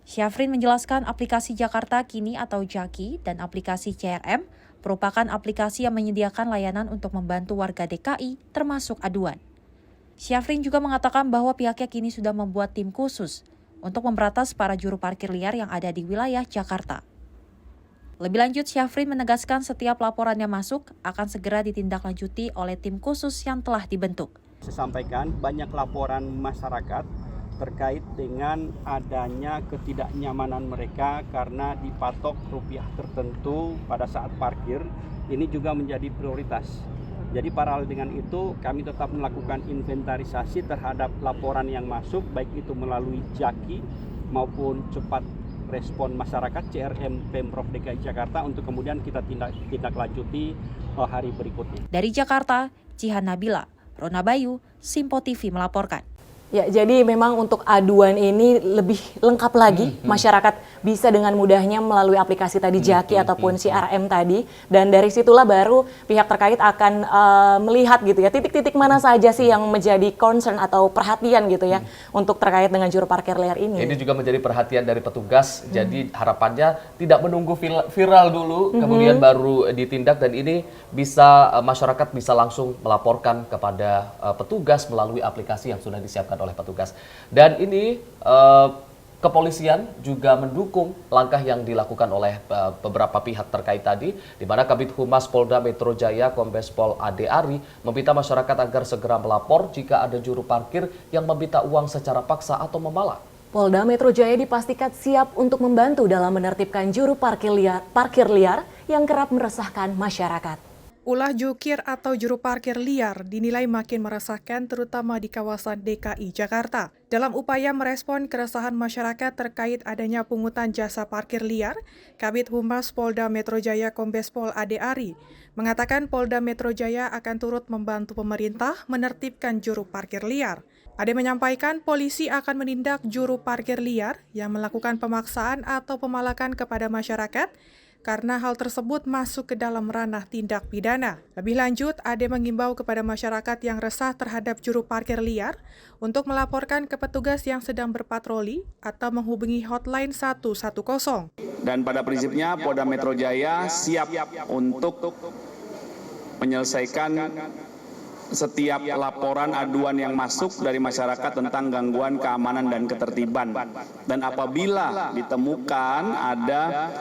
Syafrin menjelaskan aplikasi Jakarta Kini atau Jaki dan aplikasi CRM merupakan aplikasi yang menyediakan layanan untuk membantu warga DKI termasuk aduan. Syafrin juga mengatakan bahwa pihaknya kini sudah membuat tim khusus untuk memberantas para juru parkir liar yang ada di wilayah Jakarta. Lebih lanjut, Syafrin menegaskan setiap laporan yang masuk akan segera ditindaklanjuti oleh tim khusus yang telah dibentuk. Saya sampaikan banyak laporan masyarakat terkait dengan adanya ketidaknyamanan mereka karena dipatok rupiah tertentu pada saat parkir. Ini juga menjadi prioritas. Jadi paralel dengan itu kami tetap melakukan inventarisasi terhadap laporan yang masuk, baik itu melalui Jaki maupun Cepat Respon Masyarakat CRM Pemprov DKI Jakarta untuk kemudian kita tindak lanjuti hari berikutnya. Dari Jakarta, Jihan Nabila, Rona Bayu, Simpo TV melaporkan. Ya, jadi memang untuk aduan ini lebih lengkap lagi. Masyarakat bisa dengan mudahnya melalui aplikasi tadi Jaki ataupun CRM tadi. Dan dari situlah baru pihak terkait akan melihat gitu ya, titik-titik mana saja sih yang menjadi concern atau perhatian gitu ya untuk terkait dengan juru parkir liar ini. Ini juga menjadi perhatian dari petugas, jadi harapannya tidak menunggu viral dulu, kemudian baru ditindak, dan ini bisa masyarakat bisa langsung melaporkan kepada petugas melalui aplikasi yang sudah disiapkan oleh petugas. Dan ini kepolisian juga mendukung langkah yang dilakukan oleh beberapa pihak terkait tadi, di mana Kabid Humas Polda Metro Jaya Kombes Pol Ade Ari meminta masyarakat agar segera melapor jika ada juru parkir yang meminta uang secara paksa atau memalak. Polda Metro Jaya dipastikan siap untuk membantu dalam menertibkan juru parkir liar yang kerap meresahkan masyarakat. Ulah jukir atau juru parkir liar dinilai makin meresahkan terutama di kawasan DKI Jakarta. Dalam upaya merespon keresahan masyarakat terkait adanya pungutan jasa parkir liar, Kabid Humas Polda Metro Jaya Kombes Pol Ade Ari mengatakan Polda Metro Jaya akan turut membantu pemerintah menertibkan juru parkir liar. Ade menyampaikan polisi akan menindak juru parkir liar yang melakukan pemaksaan atau pemalakan kepada masyarakat karena hal tersebut masuk ke dalam ranah tindak pidana. Lebih lanjut, Ade mengimbau kepada masyarakat yang resah terhadap juru parkir liar untuk melaporkan ke petugas yang sedang berpatroli atau menghubungi hotline 110. Dan pada prinsipnya Polda Metro Jaya siap untuk menyelesaikan setiap laporan aduan yang masuk dari masyarakat tentang gangguan keamanan dan ketertiban. Dan apabila ditemukan ada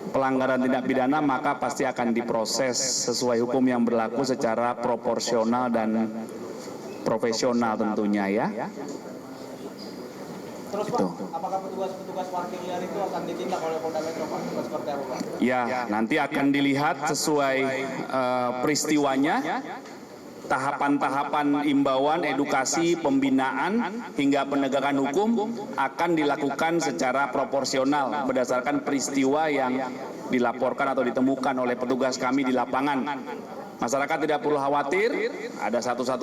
pelanggaran tindak pidana, maka pasti akan diproses sesuai hukum yang berlaku secara proporsional dan profesional tentunya ya. Terus Pak, apakah petugas parkir liar itu akan ditindak oleh Polda Metro Pak? Seperti apa Pak? Ya, nanti akan dilihat sesuai peristiwanya. Tahapan-tahapan imbauan, edukasi, pembinaan, hingga penegakan hukum akan dilakukan secara proporsional berdasarkan peristiwa yang dilaporkan atau ditemukan oleh petugas kami di lapangan. Masyarakat tidak perlu khawatir, ada 110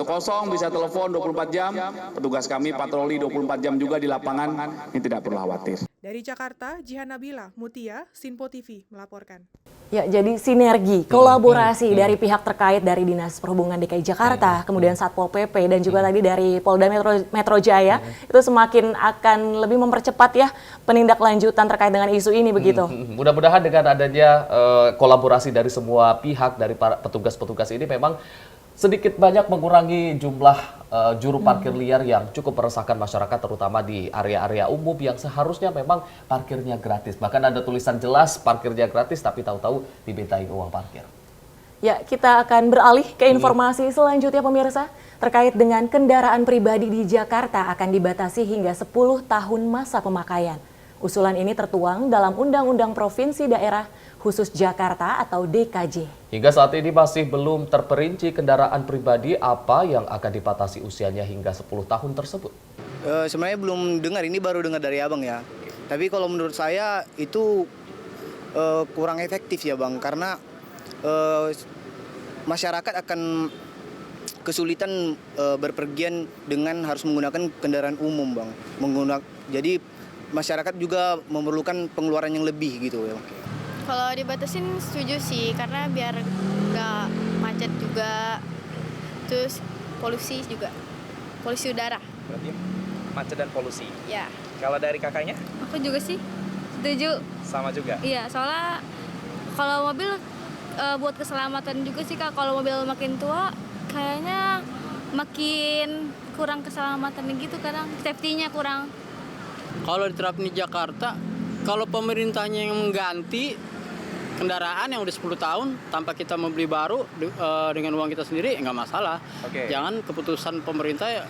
bisa telepon 24 jam, petugas kami patroli 24 jam juga di lapangan, ini tidak perlu khawatir. Dari Jakarta, Jihan Nabila, Mutia, Sinpo TV melaporkan. Ya, jadi sinergi, kolaborasi dari pihak terkait dari Dinas Perhubungan DKI Jakarta, kemudian Satpol PP dan juga tadi dari Polda Metro Jaya itu semakin akan lebih mempercepat ya penindaklanjutan terkait dengan isu ini begitu. Mudah-mudahan dengan adanya kolaborasi dari semua pihak dari para petugas-petugas ini memang sedikit banyak mengurangi jumlah juru parkir liar yang cukup meresahkan masyarakat, terutama di area-area umum yang seharusnya memang parkirnya gratis. Bahkan ada tulisan jelas parkirnya gratis tapi tahu-tahu dimintai uang parkir. Ya, kita akan beralih ke informasi selanjutnya pemirsa. Terkait dengan kendaraan pribadi di Jakarta akan dibatasi hingga 10 tahun masa pemakaian. Usulan ini tertuang dalam Undang-Undang Provinsi Daerah Khusus Jakarta atau DKJ. Hingga saat ini masih belum terperinci kendaraan pribadi apa yang akan dibatasi usianya hingga 10 tahun tersebut. Sebenarnya belum dengar, ini baru dengar dari abang ya. Tapi kalau menurut saya itu kurang efektif ya bang, karena masyarakat akan kesulitan berpergian dengan harus menggunakan kendaraan umum bang. Jadi masyarakat juga memerlukan pengeluaran yang lebih gitu ya. Kalau dibatasin setuju sih, karena biar nggak macet juga, terus polusi juga, polusi udara. Berarti macet dan polusi. Ya. Kalau dari kakaknya? Aku juga sih setuju. Sama juga? Iya, soalnya kalau mobil buat keselamatan juga sih Kak. Kalau mobil makin tua kayaknya makin kurang keselamatannya gitu, kadang safety-nya kurang. Kalau diterapin di Jakarta, kalau pemerintahnya yang mengganti kendaraan yang udah 10 tahun tanpa kita membeli baru dengan uang kita sendiri, nggak masalah. Jangan keputusan pemerintah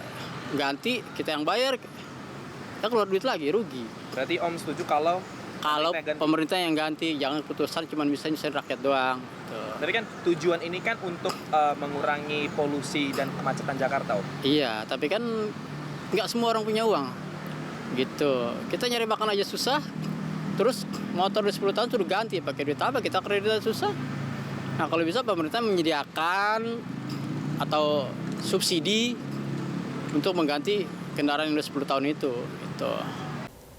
ganti, kita yang bayar, kita keluar duit lagi, rugi. Berarti Om setuju kalau pemerintah yang ganti, jangan keputusan cuma bisa nyusahin rakyat doang. Tapi kan tujuan ini kan untuk mengurangi polusi dan kemacetan Jakarta, Om. Iya, tapi kan nggak semua orang punya uang. Gitu. Kita nyari makan aja susah. Terus motor udah 10 tahun suruh ganti, pakai duit apa? Kita kredit susah. Nah, kalau bisa pemerintah menyediakan atau subsidi untuk mengganti kendaraan yang udah 10 tahun itu. Gitu.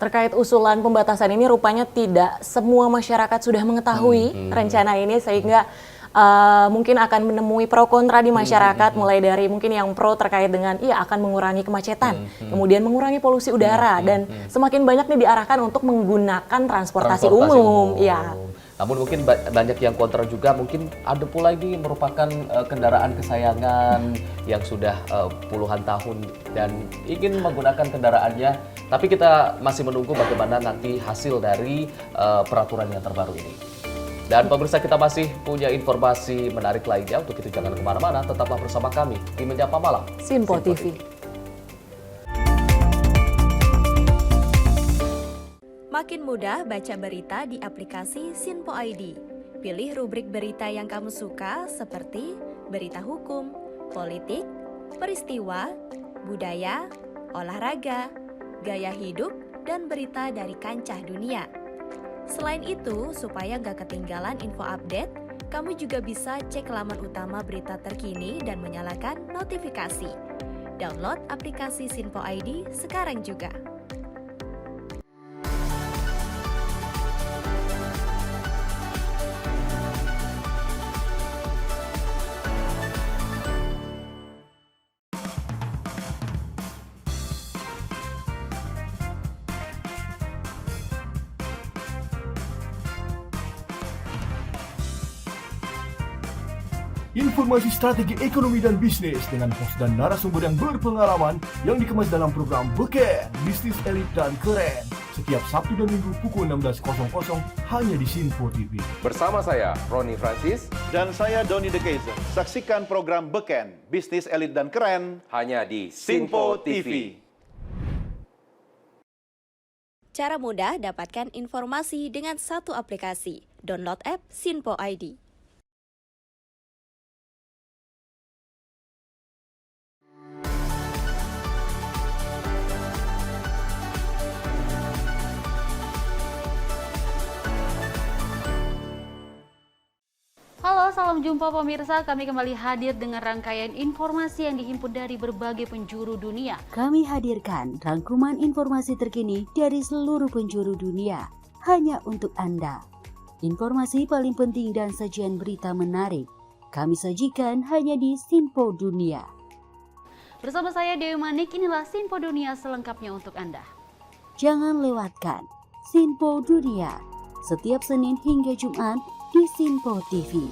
Terkait usulan pembatasan ini rupanya tidak semua masyarakat sudah mengetahui rencana ini, sehingga mungkin akan menemui pro kontra di masyarakat, mulai dari mungkin yang pro terkait dengan akan mengurangi kemacetan, kemudian mengurangi polusi udara, dan semakin banyak nih diarahkan untuk menggunakan transportasi umum. Ya. Namun mungkin banyak yang kontra juga, mungkin ada pula ini merupakan kendaraan kesayangan yang sudah puluhan tahun dan ingin menggunakan kendaraannya, tapi kita masih menunggu bagaimana nanti hasil dari peraturan yang terbaru ini. Dan pemirsa, kita masih punya informasi menarik lainnya. Untuk itu jangan kemana-mana, tetaplah bersama kami di Menyapa Malam Sinpo TV. Makin mudah baca berita di aplikasi Sinpo ID. Pilih rubrik berita yang kamu suka seperti berita hukum, politik, peristiwa, budaya, olahraga, gaya hidup, dan berita dari kancah dunia. Selain itu, supaya nggak ketinggalan info update, kamu juga bisa cek laman utama berita terkini dan menyalakan notifikasi. Download aplikasi Sinpo ID sekarang juga. Informasi strategi ekonomi dan bisnis dengan host dan narasumber yang berpengalaman yang dikemas dalam program Beken, Bisnis Elit dan Keren. Setiap Sabtu dan Minggu pukul 16.00 hanya di Sinpo TV. Bersama saya, Ronnie Francis. Dan saya, Donny De Keizer. Saksikan program Beken, Bisnis Elit dan Keren. Hanya di Sinpo TV. Cara mudah dapatkan informasi dengan satu aplikasi. Download app Sinpo ID. Halo, salam jumpa pemirsa. Kami kembali hadir dengan rangkaian informasi yang dihimpun dari berbagai penjuru dunia. Kami hadirkan rangkuman informasi terkini dari seluruh penjuru dunia hanya untuk Anda. Informasi paling penting dan sajian berita menarik kami sajikan hanya di Sinpo Dunia. Bersama saya Dewi Manik, inilah Sinpo Dunia selengkapnya untuk Anda. Jangan lewatkan Sinpo Dunia setiap Senin hingga Jumat di Sinpo TV.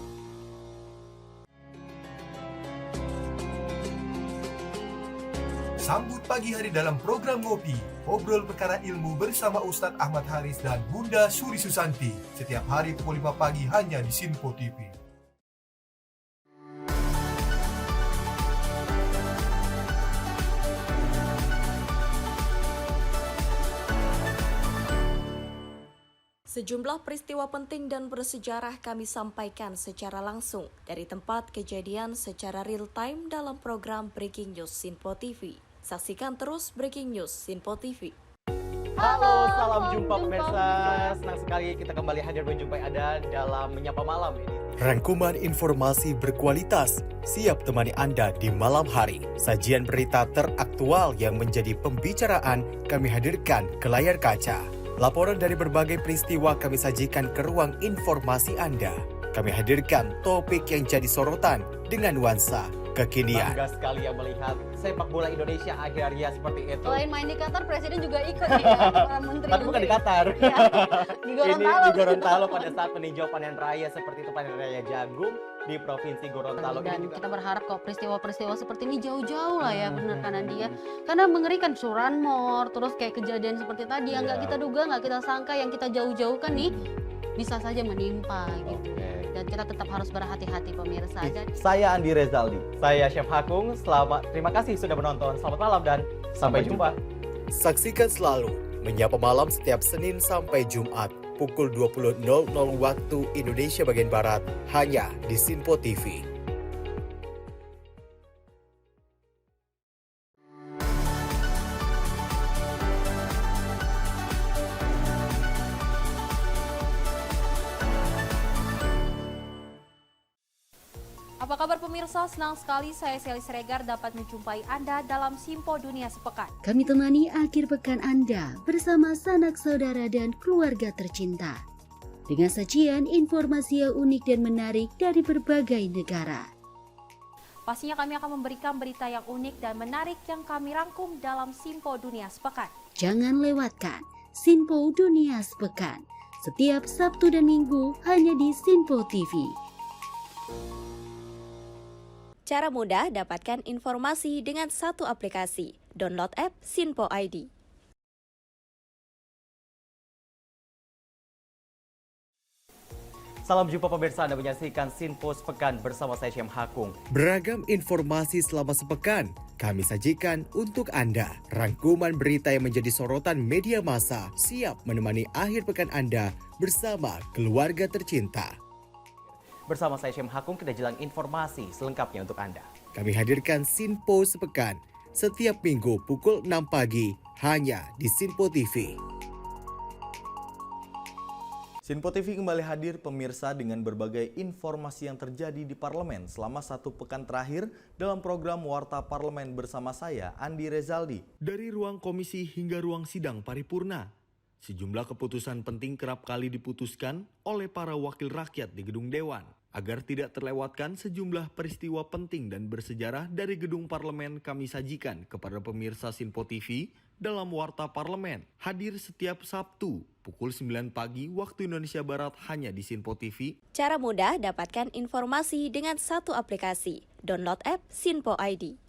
Sambut pagi hari dalam program Ngopi, obrol perkara ilmu bersama Ustadz Ahmad Haris dan Bunda Suri Susanti. Setiap hari pukul 5 pagi hanya di Sinpo TV. Sejumlah peristiwa penting dan bersejarah kami sampaikan secara langsung dari tempat kejadian secara real time dalam program Breaking News Sinpo TV. Saksikan terus Breaking News Sinpo TV. Halo, salam jumpa pemirsa. Senang sekali kita kembali hadir menjumpai Anda dalam Menyapa Malam ini. Rangkuman informasi berkualitas siap temani Anda di malam hari. Sajian berita teraktual yang menjadi pembicaraan kami hadirkan ke layar kaca. Laporan dari berbagai peristiwa kami sajikan ke ruang informasi Anda. Kami hadirkan topik yang jadi sorotan dengan nuansa kekinian. Bangga sekali yang melihat sepak bola Indonesia akhirnya seperti itu. Selain main di Qatar, Presiden juga ikut nih ya, para menteri. Tapi bukan di Qatar. Ya, di Gorontalo. Ini di Gorontalo pada saat meninjau panen raya seperti itu, panen raya jagung di Provinsi Gorontalo. Dan kita berharap kok peristiwa-peristiwa seperti ini jauh-jauh lah ya, benar kan Andi ya. Karena mengerikan curanmor, terus kayak kejadian seperti tadi yang nggak kita duga, nggak kita sangka, yang kita jauh-jauhkan nih bisa saja menimpa gitu. Dan kita tetap harus berhati-hati pemirsa. Saya Andi Rezaldi, saya Chef Hakung. Terima kasih sudah menonton. Selamat malam dan sampai jumpa. Saksikan selalu Menyapa Malam setiap Senin sampai Jumat pukul 20.00 waktu Indonesia bagian Barat hanya di Sinpo TV. Apa kabar pemirsa? Senang sekali saya Sally Siregar dapat menjumpai Anda dalam Sinpo Dunia Sepekan. Kami temani akhir pekan Anda bersama sanak saudara dan keluarga tercinta. Dengan sajian informasi yang unik dan menarik dari berbagai negara. Pastinya kami akan memberikan berita yang unik dan menarik yang kami rangkum dalam Sinpo Dunia Sepekan. Jangan lewatkan Sinpo Dunia Sepekan setiap Sabtu dan Minggu hanya di Sinpo TV. Cara mudah dapatkan informasi dengan satu aplikasi. Download app Sinpo ID. Salam jumpa pemirsa, Anda menyaksikan Sinpo Sepekan bersama saya Syem Hakung. Beragam informasi selama sepekan kami sajikan untuk Anda. Rangkuman berita yang menjadi sorotan media massa siap menemani akhir pekan Anda bersama keluarga tercinta. Bersama saya Syem Hakung, kita jelang informasi selengkapnya untuk Anda. Kami hadirkan Sinpo Sepekan setiap minggu pukul 6 pagi hanya di Sinpo TV. Sinpo TV kembali hadir pemirsa dengan berbagai informasi yang terjadi di parlemen selama satu pekan terakhir dalam program Warta Parlemen bersama saya, Andi Rezaldi. Dari ruang komisi hingga ruang sidang paripurna, sejumlah keputusan penting kerap kali diputuskan oleh para wakil rakyat di gedung Dewan. Agar tidak terlewatkan sejumlah peristiwa penting dan bersejarah dari gedung parlemen kami sajikan kepada pemirsa Sinpo TV dalam Warta Parlemen. Hadir setiap Sabtu pukul 9 pagi waktu Indonesia Barat hanya di Sinpo TV. Cara mudah dapatkan informasi dengan satu aplikasi. Download app Sinpo ID.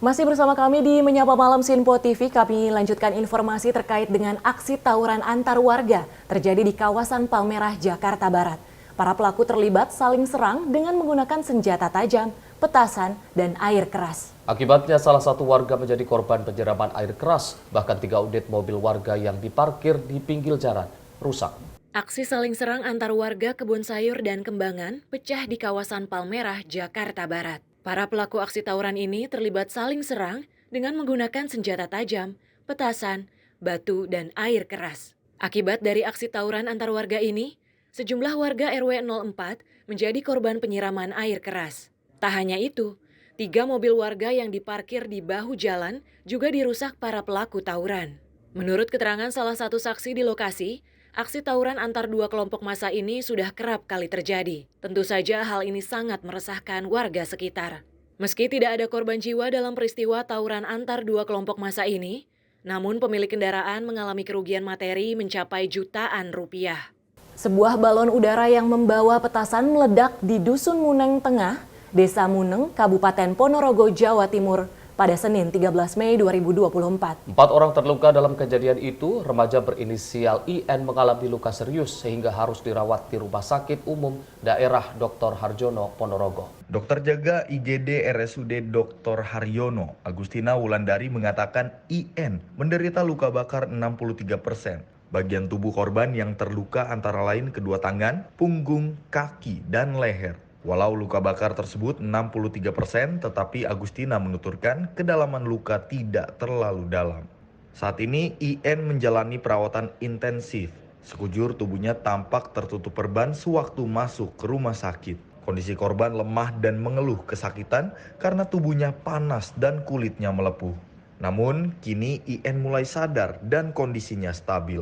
Masih bersama kami di Menyapa Malam Sinpo TV, kami lanjutkan informasi terkait dengan aksi tawuran antar warga terjadi di kawasan Palmerah, Jakarta Barat. Para pelaku terlibat saling serang dengan menggunakan senjata tajam, petasan, dan air keras. Akibatnya salah satu warga menjadi korban penyiraman air keras, bahkan 3 unit mobil warga yang diparkir di pinggir jalan rusak. Aksi saling serang antar warga Kebun Sayur dan Kembangan pecah di kawasan Palmerah, Jakarta Barat. Para pelaku aksi tawuran ini terlibat saling serang dengan menggunakan senjata tajam, petasan, batu, dan air keras. Akibat dari aksi tawuran antar warga ini, sejumlah warga RW 04 menjadi korban penyiraman air keras. Tak hanya itu, 3 mobil warga yang diparkir di bahu jalan juga dirusak para pelaku tawuran. Menurut keterangan salah satu saksi di lokasi, aksi tawuran antar dua kelompok massa ini sudah kerap kali terjadi. Tentu saja hal ini sangat meresahkan warga sekitar. Meski tidak ada korban jiwa dalam peristiwa tawuran antar dua kelompok massa ini, namun pemilik kendaraan mengalami kerugian materi mencapai jutaan rupiah. Sebuah balon udara yang membawa petasan meledak di Dusun Muneng Tengah, Desa Muneng, Kabupaten Ponorogo, Jawa Timur, pada Senin 13 Mei 2024. 4 orang terluka dalam kejadian itu. Remaja berinisial IN mengalami luka serius sehingga harus dirawat di Rumah Sakit Umum Daerah Dr. Harjono, Ponorogo. Dokter jaga IGD RSUD Dr. Haryono, Agustina Wulandari mengatakan IN menderita luka bakar 63%. Bagian tubuh korban yang terluka antara lain kedua tangan, punggung, kaki, dan leher. Walau luka bakar tersebut 63%, tetapi Agustina menuturkan kedalaman luka tidak terlalu dalam. Saat ini IN menjalani perawatan intensif. Sekujur tubuhnya tampak tertutup perban sewaktu masuk ke rumah sakit. Kondisi korban lemah dan mengeluh kesakitan karena tubuhnya panas dan kulitnya melepuh. Namun, kini IN mulai sadar dan kondisinya stabil.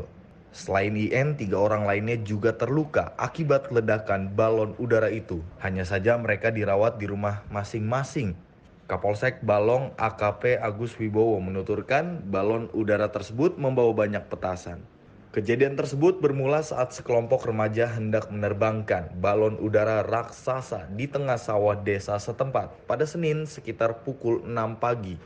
Selain IN, 3 orang lainnya juga terluka akibat ledakan balon udara itu. Hanya saja mereka dirawat di rumah masing-masing. Kapolsek Balong AKP Agus Wibowo menuturkan balon udara tersebut membawa banyak petasan. Kejadian tersebut bermula saat sekelompok remaja hendak menerbangkan balon udara raksasa di tengah sawah desa setempat pada Senin sekitar pukul 6 pagi.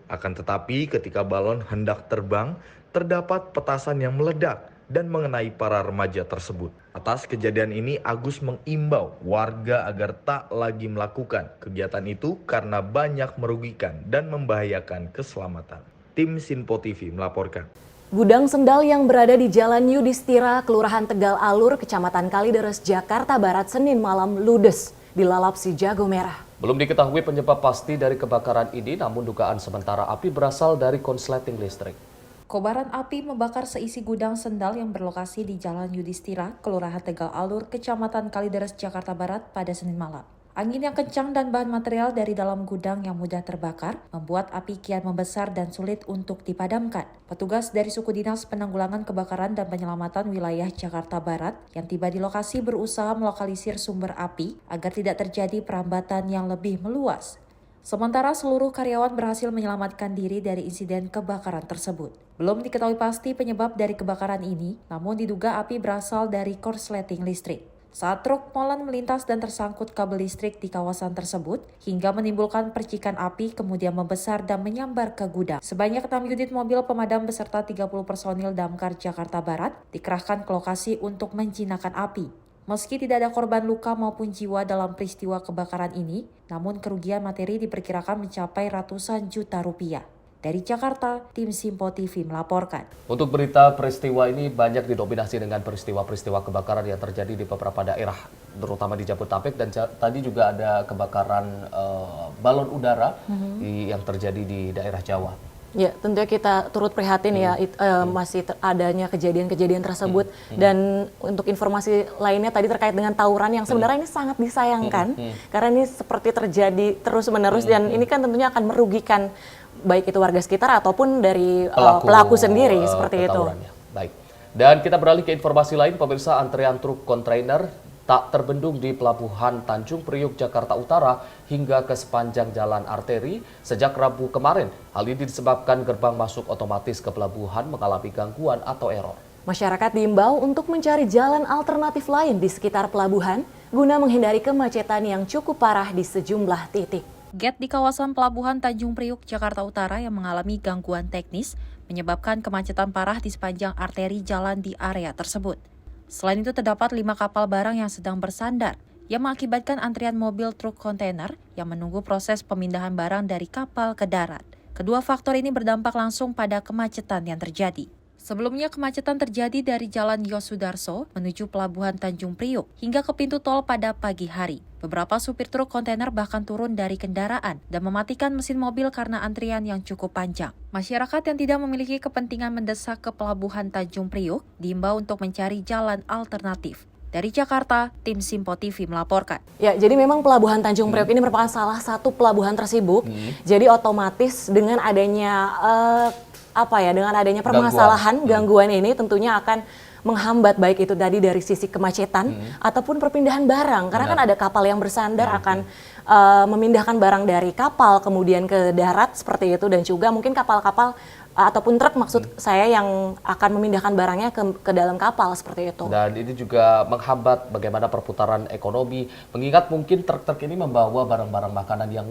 Akan tetapi ketika balon hendak terbang, terdapat petasan yang meledak dan mengenai para remaja tersebut. Atas kejadian ini, Agus mengimbau warga agar tak lagi melakukan kegiatan itu karena banyak merugikan dan membahayakan keselamatan. Tim Sinpo TV melaporkan. Gudang sendal yang berada di Jalan Yudhistira, Kelurahan Tegal Alur, Kecamatan Kalideres, Jakarta Barat, Senin malam ludes dilalap si jago merah. Belum diketahui penyebab pasti dari kebakaran ini, namun dugaan sementara api berasal dari konsleting listrik. Kobaran api membakar seisi gudang sendal yang berlokasi di Jalan Yudhistira, Kelurahan Tegal Alur, Kecamatan Kalideres, Jakarta Barat pada Senin malam. Angin yang kencang dan bahan material dari dalam gudang yang mudah terbakar membuat api kian membesar dan sulit untuk dipadamkan. Petugas dari Suku Dinas Penanggulangan Kebakaran dan Penyelamatan Wilayah Jakarta Barat yang tiba di lokasi berusaha melokalisir sumber api agar tidak terjadi perambatan yang lebih meluas. Sementara seluruh karyawan berhasil menyelamatkan diri dari insiden kebakaran tersebut. Belum diketahui pasti penyebab dari kebakaran ini, namun diduga api berasal dari korsleting listrik. Saat truk molen melintas dan tersangkut kabel listrik di kawasan tersebut, hingga menimbulkan percikan api kemudian membesar dan menyambar ke gudang. Sebanyak 6 unit mobil pemadam beserta 30 personil Damkar Jakarta Barat dikerahkan ke lokasi untuk menjinakkan api. Meski tidak ada korban luka maupun jiwa dalam peristiwa kebakaran ini, namun kerugian materi diperkirakan mencapai ratusan juta rupiah. Dari Jakarta, tim Simpo TV melaporkan. Untuk berita peristiwa ini banyak didominasi dengan peristiwa-peristiwa kebakaran yang terjadi di beberapa daerah, terutama di Jabodetabek, dan tadi juga ada kebakaran balon udara yang terjadi di daerah Jawa. Ya, tentunya kita turut prihatin ya masih adanya kejadian-kejadian tersebut. Dan untuk informasi lainnya tadi terkait dengan tawuran yang sebenarnya ini sangat disayangkan karena ini seperti terjadi terus-menerus dan ini kan tentunya akan merugikan baik itu warga sekitar ataupun dari pelaku sendiri seperti itu. Baik. Dan kita beralih ke informasi lain, pemirsa. Antrean truk kontainer tak terbendung di Pelabuhan Tanjung Priuk, Jakarta Utara hingga ke sepanjang jalan arteri sejak Rabu kemarin. Hal ini disebabkan gerbang masuk otomatis ke pelabuhan mengalami gangguan atau error. Masyarakat diimbau untuk mencari jalan alternatif lain di sekitar pelabuhan guna menghindari kemacetan yang cukup parah di sejumlah titik. Gate di kawasan Pelabuhan Tanjung Priuk, Jakarta Utara yang mengalami gangguan teknis menyebabkan kemacetan parah di sepanjang arteri jalan di area tersebut. Selain itu terdapat 5 kapal barang yang sedang bersandar yang mengakibatkan antrian mobil truk kontainer yang menunggu proses pemindahan barang dari kapal ke darat. Kedua faktor ini berdampak langsung pada kemacetan yang terjadi. Sebelumnya kemacetan terjadi dari Jalan Yosudarso menuju Pelabuhan Tanjung Priuk hingga ke pintu tol pada pagi hari. Beberapa supir truk kontainer bahkan turun dari kendaraan dan mematikan mesin mobil karena antrian yang cukup panjang. Masyarakat yang tidak memiliki kepentingan mendesak ke Pelabuhan Tanjung Priuk diimbau untuk mencari jalan alternatif. Dari Jakarta, tim Simpo TV melaporkan. Ya, jadi memang Pelabuhan Tanjung Priok ini merupakan salah satu pelabuhan tersibuk. Jadi otomatis dengan adanya dengan adanya permasalahan gangguan ini tentunya akan menghambat baik itu tadi dari sisi kemacetan ataupun perpindahan barang. Karena kan ada kapal yang bersandar akan memindahkan barang dari kapal kemudian ke darat seperti itu, dan juga mungkin kapal-kapal ataupun truk maksud saya yang akan memindahkan barangnya ke dalam kapal seperti itu. Dan ini juga menghambat bagaimana perputaran ekonomi, mengingat mungkin truk-truk ini membawa barang-barang makanan yang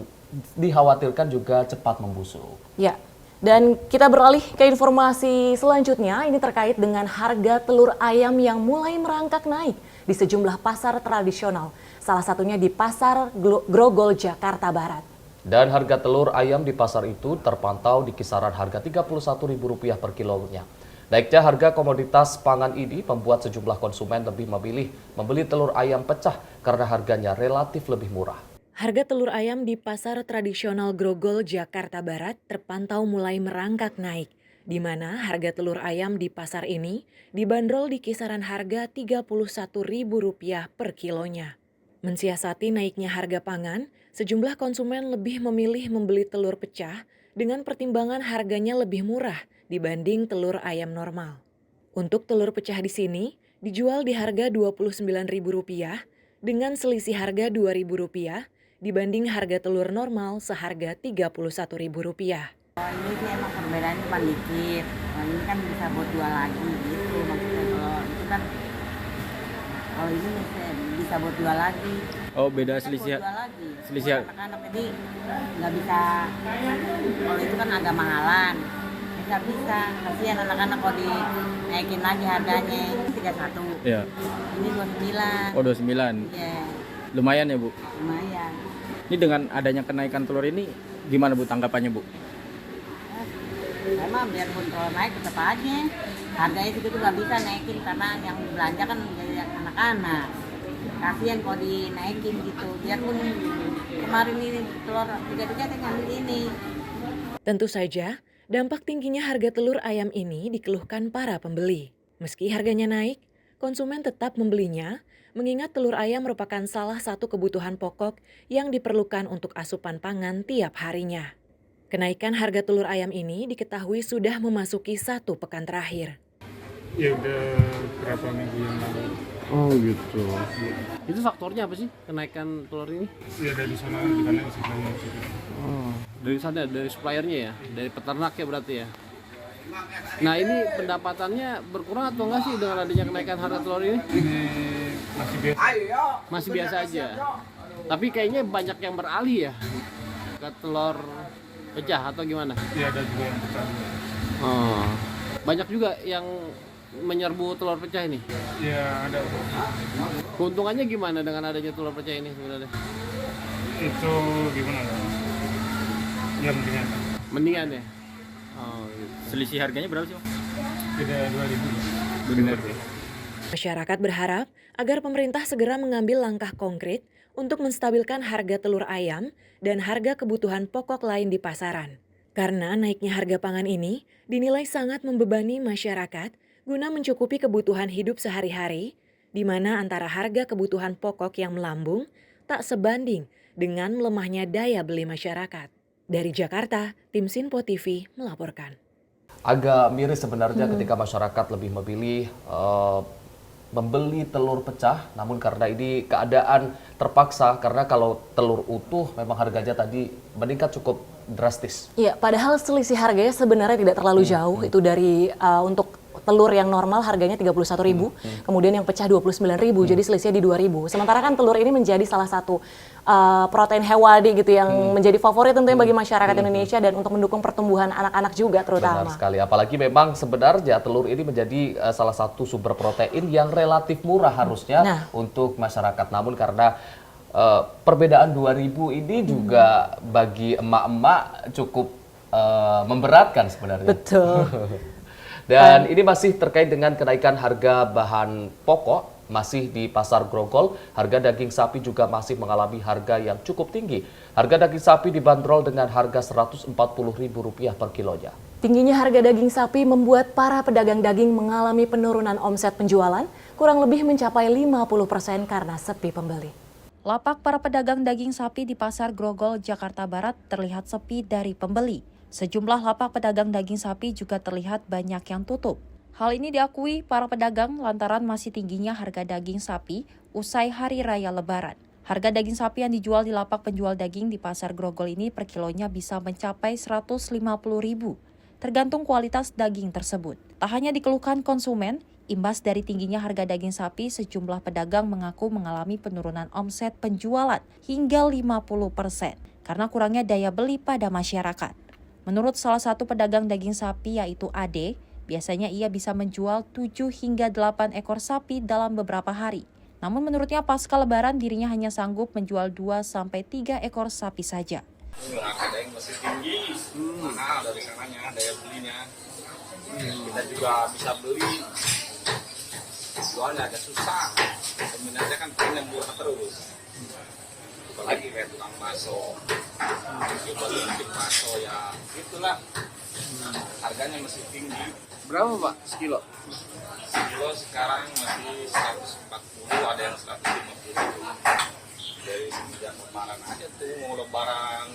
dikhawatirkan juga cepat membusuk. Ya, dan kita beralih ke informasi selanjutnya, ini terkait dengan harga telur ayam yang mulai merangkak naik di sejumlah pasar tradisional, salah satunya di Pasar Grogol, Jakarta Barat. Dan harga telur ayam di pasar itu terpantau di kisaran harga Rp31.000 per kilonya. Naiknya harga komoditas pangan ini membuat sejumlah konsumen lebih memilih membeli telur ayam pecah karena harganya relatif lebih murah. Harga telur ayam di pasar tradisional Grogol, Jakarta Barat terpantau mulai merangkak naik, di mana harga telur ayam di pasar ini dibanderol di kisaran harga Rp31.000 per kilonya. Mensiasati naiknya harga pangan, sejumlah konsumen lebih memilih membeli telur pecah dengan pertimbangan harganya lebih murah dibanding telur ayam normal. Untuk telur pecah di sini dijual di harga Rp29.000 dengan selisih harga Rp2.000 dibanding harga telur normal seharga Rp31.000. Ini sih emang perbedaannya cuma dikit. Ini kan bisa buat jual lagi gitu. Maksudnya kalau itu kan kalau ini bisa buat jual lagi. Oh, beda selisih. Selisih. Anak-anak jadi nggak bisa. Kalau itu kan agak mahalan. Nggak bisa. Kasihan anak-anak kalau dinaikin lagi harganya. 31. Iya. Ini 29. Oh, 29. Iya. Lumayan ya, Bu? Lumayan. Ini dengan adanya kenaikan telur ini gimana, Bu, tanggapannya, Bu? Emang biarpun kalau naik tetap aja. Harganya itu nggak bisa naikin karena yang belanja kan dari anak-anak. Kasihan kalau dinaikin gitu. Biarpun kemarin ini telur 3 saya ngambil ini. Tentu saja, dampak tingginya harga telur ayam ini dikeluhkan para pembeli. Meski harganya naik, konsumen tetap membelinya, mengingat telur ayam merupakan salah satu kebutuhan pokok yang diperlukan untuk asupan pangan tiap harinya. Kenaikan harga telur ayam ini diketahui sudah memasuki 1 pekan terakhir. Ya udah berapa minggu yang lalu. Oh gitu. Itu faktornya apa sih kenaikan telur ini? Ya dari sana dikanain supplier. Oh, dari sana, dari suppliernya ya, dari peternak ya berarti ya. Nah ini pendapatannya berkurang atau enggak sih dengan adanya kenaikan harga telur ini? Ini masih biasa. Masih biasa aja. Tapi kayaknya banyak yang beralih ya ke telur pecah atau gimana? Iya, ada juga yang pecah. Oh, banyak juga yang menyerbu telur pecah ini? Iya, ada. Keuntungannya gimana dengan adanya telur pecah ini sebenarnya? Itu gimana? Ya mendingan. Mendingan ya? Oh, gitu. Selisih harganya berapa sih, Pak? Beda 2.000. Benar. Masyarakat berharap agar pemerintah segera mengambil langkah konkret untuk menstabilkan harga telur ayam dan harga kebutuhan pokok lain di pasaran. Karena naiknya harga pangan ini dinilai sangat membebani masyarakat guna mencukupi kebutuhan hidup sehari-hari, di mana antara harga kebutuhan pokok yang melambung tak sebanding dengan melemahnya daya beli masyarakat. Dari Jakarta, tim Sinpo TV melaporkan. Agak miris sebenarnya ketika masyarakat lebih memilih membeli telur pecah, namun karena ini keadaan terpaksa, karena kalau telur utuh memang harganya tadi meningkat cukup drastis. Iya, padahal selisih harganya sebenarnya tidak terlalu jauh, itu dari untuk telur yang normal harganya 31.000, kemudian yang pecah 29.000, jadi selisihnya di 2.000. Sementara kan telur ini menjadi salah satu protein hewani gitu yang menjadi favorit tentunya bagi masyarakat Indonesia dan untuk mendukung pertumbuhan anak-anak juga terutama. Benar sekali, apalagi memang sebenarnya telur ini menjadi salah satu sumber protein yang relatif murah harusnya untuk masyarakat. Namun karena perbedaan 2.000 ini juga bagi emak-emak cukup memberatkan sebenarnya. Betul. Dan ini masih terkait dengan kenaikan harga bahan pokok. Masih di Pasar Grogol, harga daging sapi juga masih mengalami harga yang cukup tinggi. Harga daging sapi dibanderol dengan harga Rp140.000 per kilonya. Tingginya harga daging sapi membuat para pedagang daging mengalami penurunan omset penjualan, kurang lebih mencapai 50% karena sepi pembeli. Lapak para pedagang daging sapi di Pasar Grogol, Jakarta Barat terlihat sepi dari pembeli. Sejumlah lapak pedagang daging sapi juga terlihat banyak yang tutup. Hal ini diakui para pedagang lantaran masih tingginya harga daging sapi usai Hari Raya Lebaran. Harga daging sapi yang dijual di lapak penjual daging di Pasar Grogol ini per kilonya bisa mencapai Rp150.000, tergantung kualitas daging tersebut. Tak hanya dikeluhkan konsumen, imbas dari tingginya harga daging sapi, sejumlah pedagang mengaku mengalami penurunan omset penjualan hingga 50% karena kurangnya daya beli pada masyarakat. Menurut salah satu pedagang daging sapi yaitu Ade, biasanya ia bisa menjual 7 hingga 8 ekor sapi dalam beberapa hari. Namun menurutnya pasca Lebaran dirinya hanya sanggup menjual 2-3 ekor sapi saja. Harga yang masih tinggi, mana dari sananya daya belinya. Kita juga bisa beli, jualnya agak susah. Sebenarnya kan pengen buat terus. Apalagi kayak tukang baso, coba bikin baso ya, itulah. Harganya masih tinggi. Berapa Pak sekilo? Sekilo sekarang masih 140, ada yang 150. Dari semenjak lebaran aja tuh, mau lebaran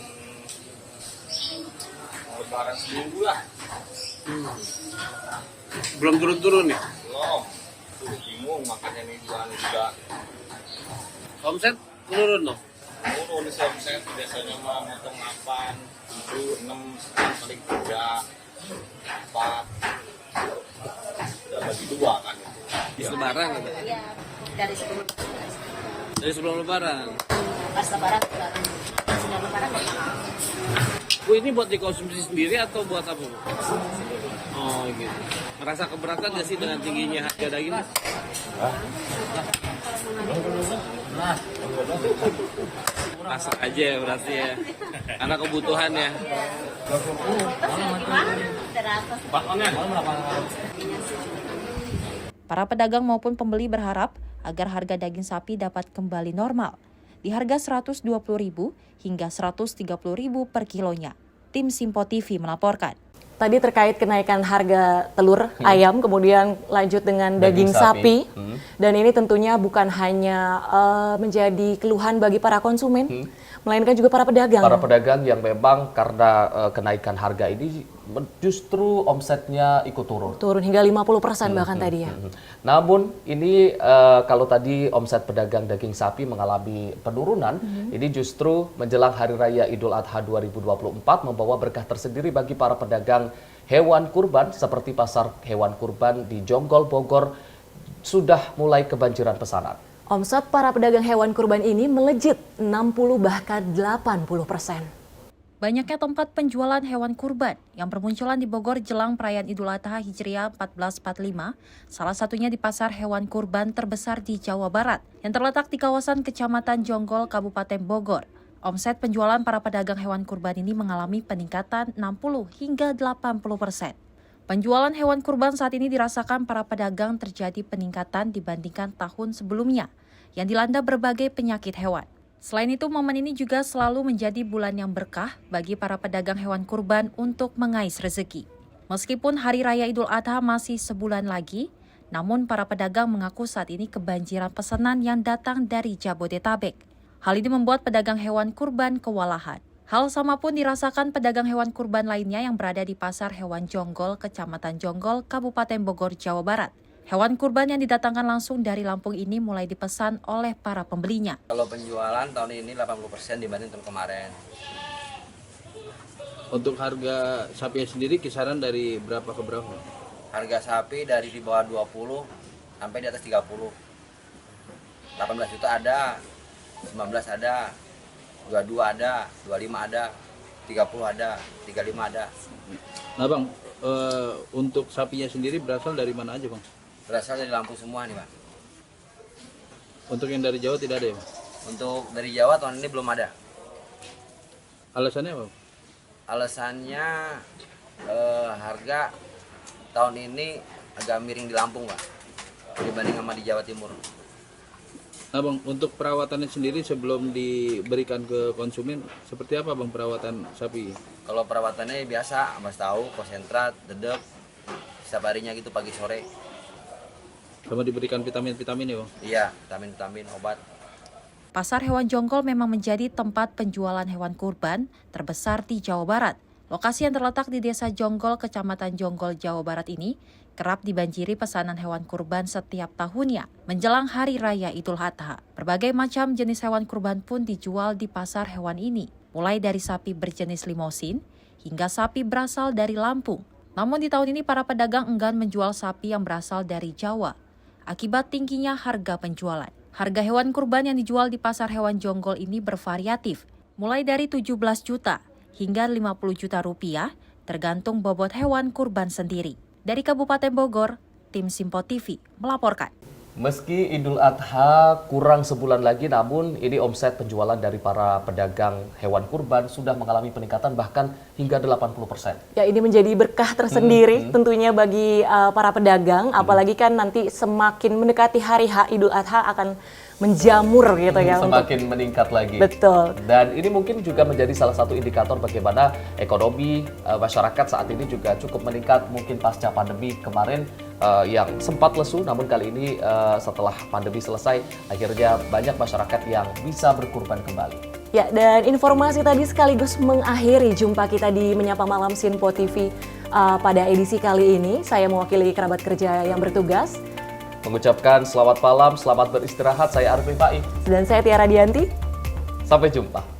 seminggu lah. Belum turun-turun ya? Belum, tuh bingung makanya nih jualan juga. Omset menurun loh? Turun sih omset, biasanya mah motong 8, 7, 6, sekarang paling 3, 4. Udah bagi 2 kan itu. Habis Lebaran kan? Iya, dari sebelum Dari sebelum Lebaran? pas Lebaran juga. Sudah Lebaran Bu, ini buat dikonsumsi sendiri atau buat apa Bu? Oh gitu. Merasa keberatan nggak sih dengan tingginya harga daging? Masak aja ya berarti ya. Karena kebutuhan ya. Para pedagang maupun pembeli berharap agar harga daging sapi dapat kembali normal di harga Rp120.000 hingga Rp130.000 per kilonya. Tim Simpo TV melaporkan. Tadi terkait kenaikan harga telur ayam, kemudian lanjut dengan daging sapi. Dan ini tentunya bukan hanya menjadi keluhan bagi para konsumen, melainkan juga para pedagang. Para pedagang yang memang karena kenaikan harga ini justru omsetnya ikut turun. Turun hingga 50% bahkan tadi ya. Namun ini kalau tadi omset pedagang daging sapi mengalami penurunan, ini justru menjelang Hari Raya Idul Adha 2024 membawa berkah tersendiri bagi para pedagang hewan kurban seperti pasar hewan kurban di Jonggol, Bogor sudah mulai kebanjiran pesanan. Omset para pedagang hewan kurban ini melejit 60 bahkan 80%. Banyaknya tempat penjualan hewan kurban yang bermunculan di Bogor jelang perayaan Idul Adha Hijriah 1445, salah satunya di pasar hewan kurban terbesar di Jawa Barat yang terletak di kawasan Kecamatan Jonggol, Kabupaten Bogor. Omset penjualan para pedagang hewan kurban ini mengalami peningkatan 60 hingga 80%. Penjualan hewan kurban saat ini dirasakan para pedagang terjadi peningkatan dibandingkan tahun sebelumnya yang dilanda berbagai penyakit hewan. Selain itu, momen ini juga selalu menjadi bulan yang berkah bagi para pedagang hewan kurban untuk mengais rezeki. Meskipun Hari Raya Idul Adha masih sebulan lagi, namun para pedagang mengaku saat ini kebanjiran pesanan yang datang dari Jabodetabek. Hal ini membuat pedagang hewan kurban kewalahan. Hal sama pun dirasakan pedagang hewan kurban lainnya yang berada di Pasar Hewan Jonggol, Kecamatan Jonggol, Kabupaten Bogor, Jawa Barat. Hewan kurban yang didatangkan langsung dari Lampung ini mulai dipesan oleh para pembelinya. Kalau penjualan tahun ini 80% dibanding tahun kemarin. Untuk harga sapi sendiri kisaran dari berapa ke berapa? Harga sapi dari di bawah 20 sampai di atas 30. 18 juta ada, 19 ada, 22 ada, 25 ada, 30 ada, 35 ada. Nah Bang, untuk sapinya sendiri berasal dari mana aja Bang? Berasal dari Lampung semua nih Bang. Untuk yang dari Jawa tidak ada ya Bang? Untuk dari Jawa tahun ini belum ada. Alasannya apa? Alasannya harga tahun ini agak miring di Lampung Pak, dibanding sama di Jawa Timur. Nah Bang, untuk perawatannya sendiri sebelum diberikan ke konsumen, seperti apa Bang perawatan sapi? Kalau perawatannya biasa, ampas tahu, konsentrat, dedek, setiap harinya gitu pagi sore. Sama diberikan vitamin-vitamin ya Bang? Iya, vitamin-vitamin, obat. Pasar hewan jonggol memang menjadi tempat penjualan hewan kurban terbesar di Jawa Barat. Lokasi yang terletak di Desa Jonggol, Kecamatan Jonggol, Jawa Barat ini kerap dibanjiri pesanan hewan kurban setiap tahunnya. Menjelang Hari Raya Idul Adha, berbagai macam jenis hewan kurban pun dijual di pasar hewan ini, mulai dari sapi berjenis limosin hingga sapi berasal dari Lampung. Namun di tahun ini para pedagang enggan menjual sapi yang berasal dari Jawa akibat tingginya harga penjualan. Harga hewan kurban yang dijual di pasar hewan jonggol ini bervariatif, mulai dari 17 juta hingga 50 juta rupiah, tergantung bobot hewan kurban sendiri. Dari Kabupaten Bogor, tim Simpo TV melaporkan. Meski Idul Adha kurang sebulan lagi, namun ini omset penjualan dari para pedagang hewan kurban sudah mengalami peningkatan bahkan hingga 80%. Ya, ini menjadi berkah tersendiri tentunya bagi para pedagang, apalagi kan nanti semakin mendekati hari Idul Adha akan menjamur gitu ya. Semakin meningkat lagi. Betul. Dan ini mungkin juga menjadi salah satu indikator bagaimana ekonomi masyarakat saat ini juga cukup meningkat, mungkin pasca pandemi kemarin yang sempat lesu, namun kali ini setelah pandemi selesai akhirnya banyak masyarakat yang bisa berkurban kembali. Ya, dan informasi tadi sekaligus mengakhiri jumpa kita di Menyapa Malam Sinpo TV pada edisi kali ini. Saya mewakili kerabat kerja yang bertugas mengucapkan selamat malam, selamat beristirahat. Saya Arfi Fai. Dan saya Tiara Dianti. Sampai jumpa.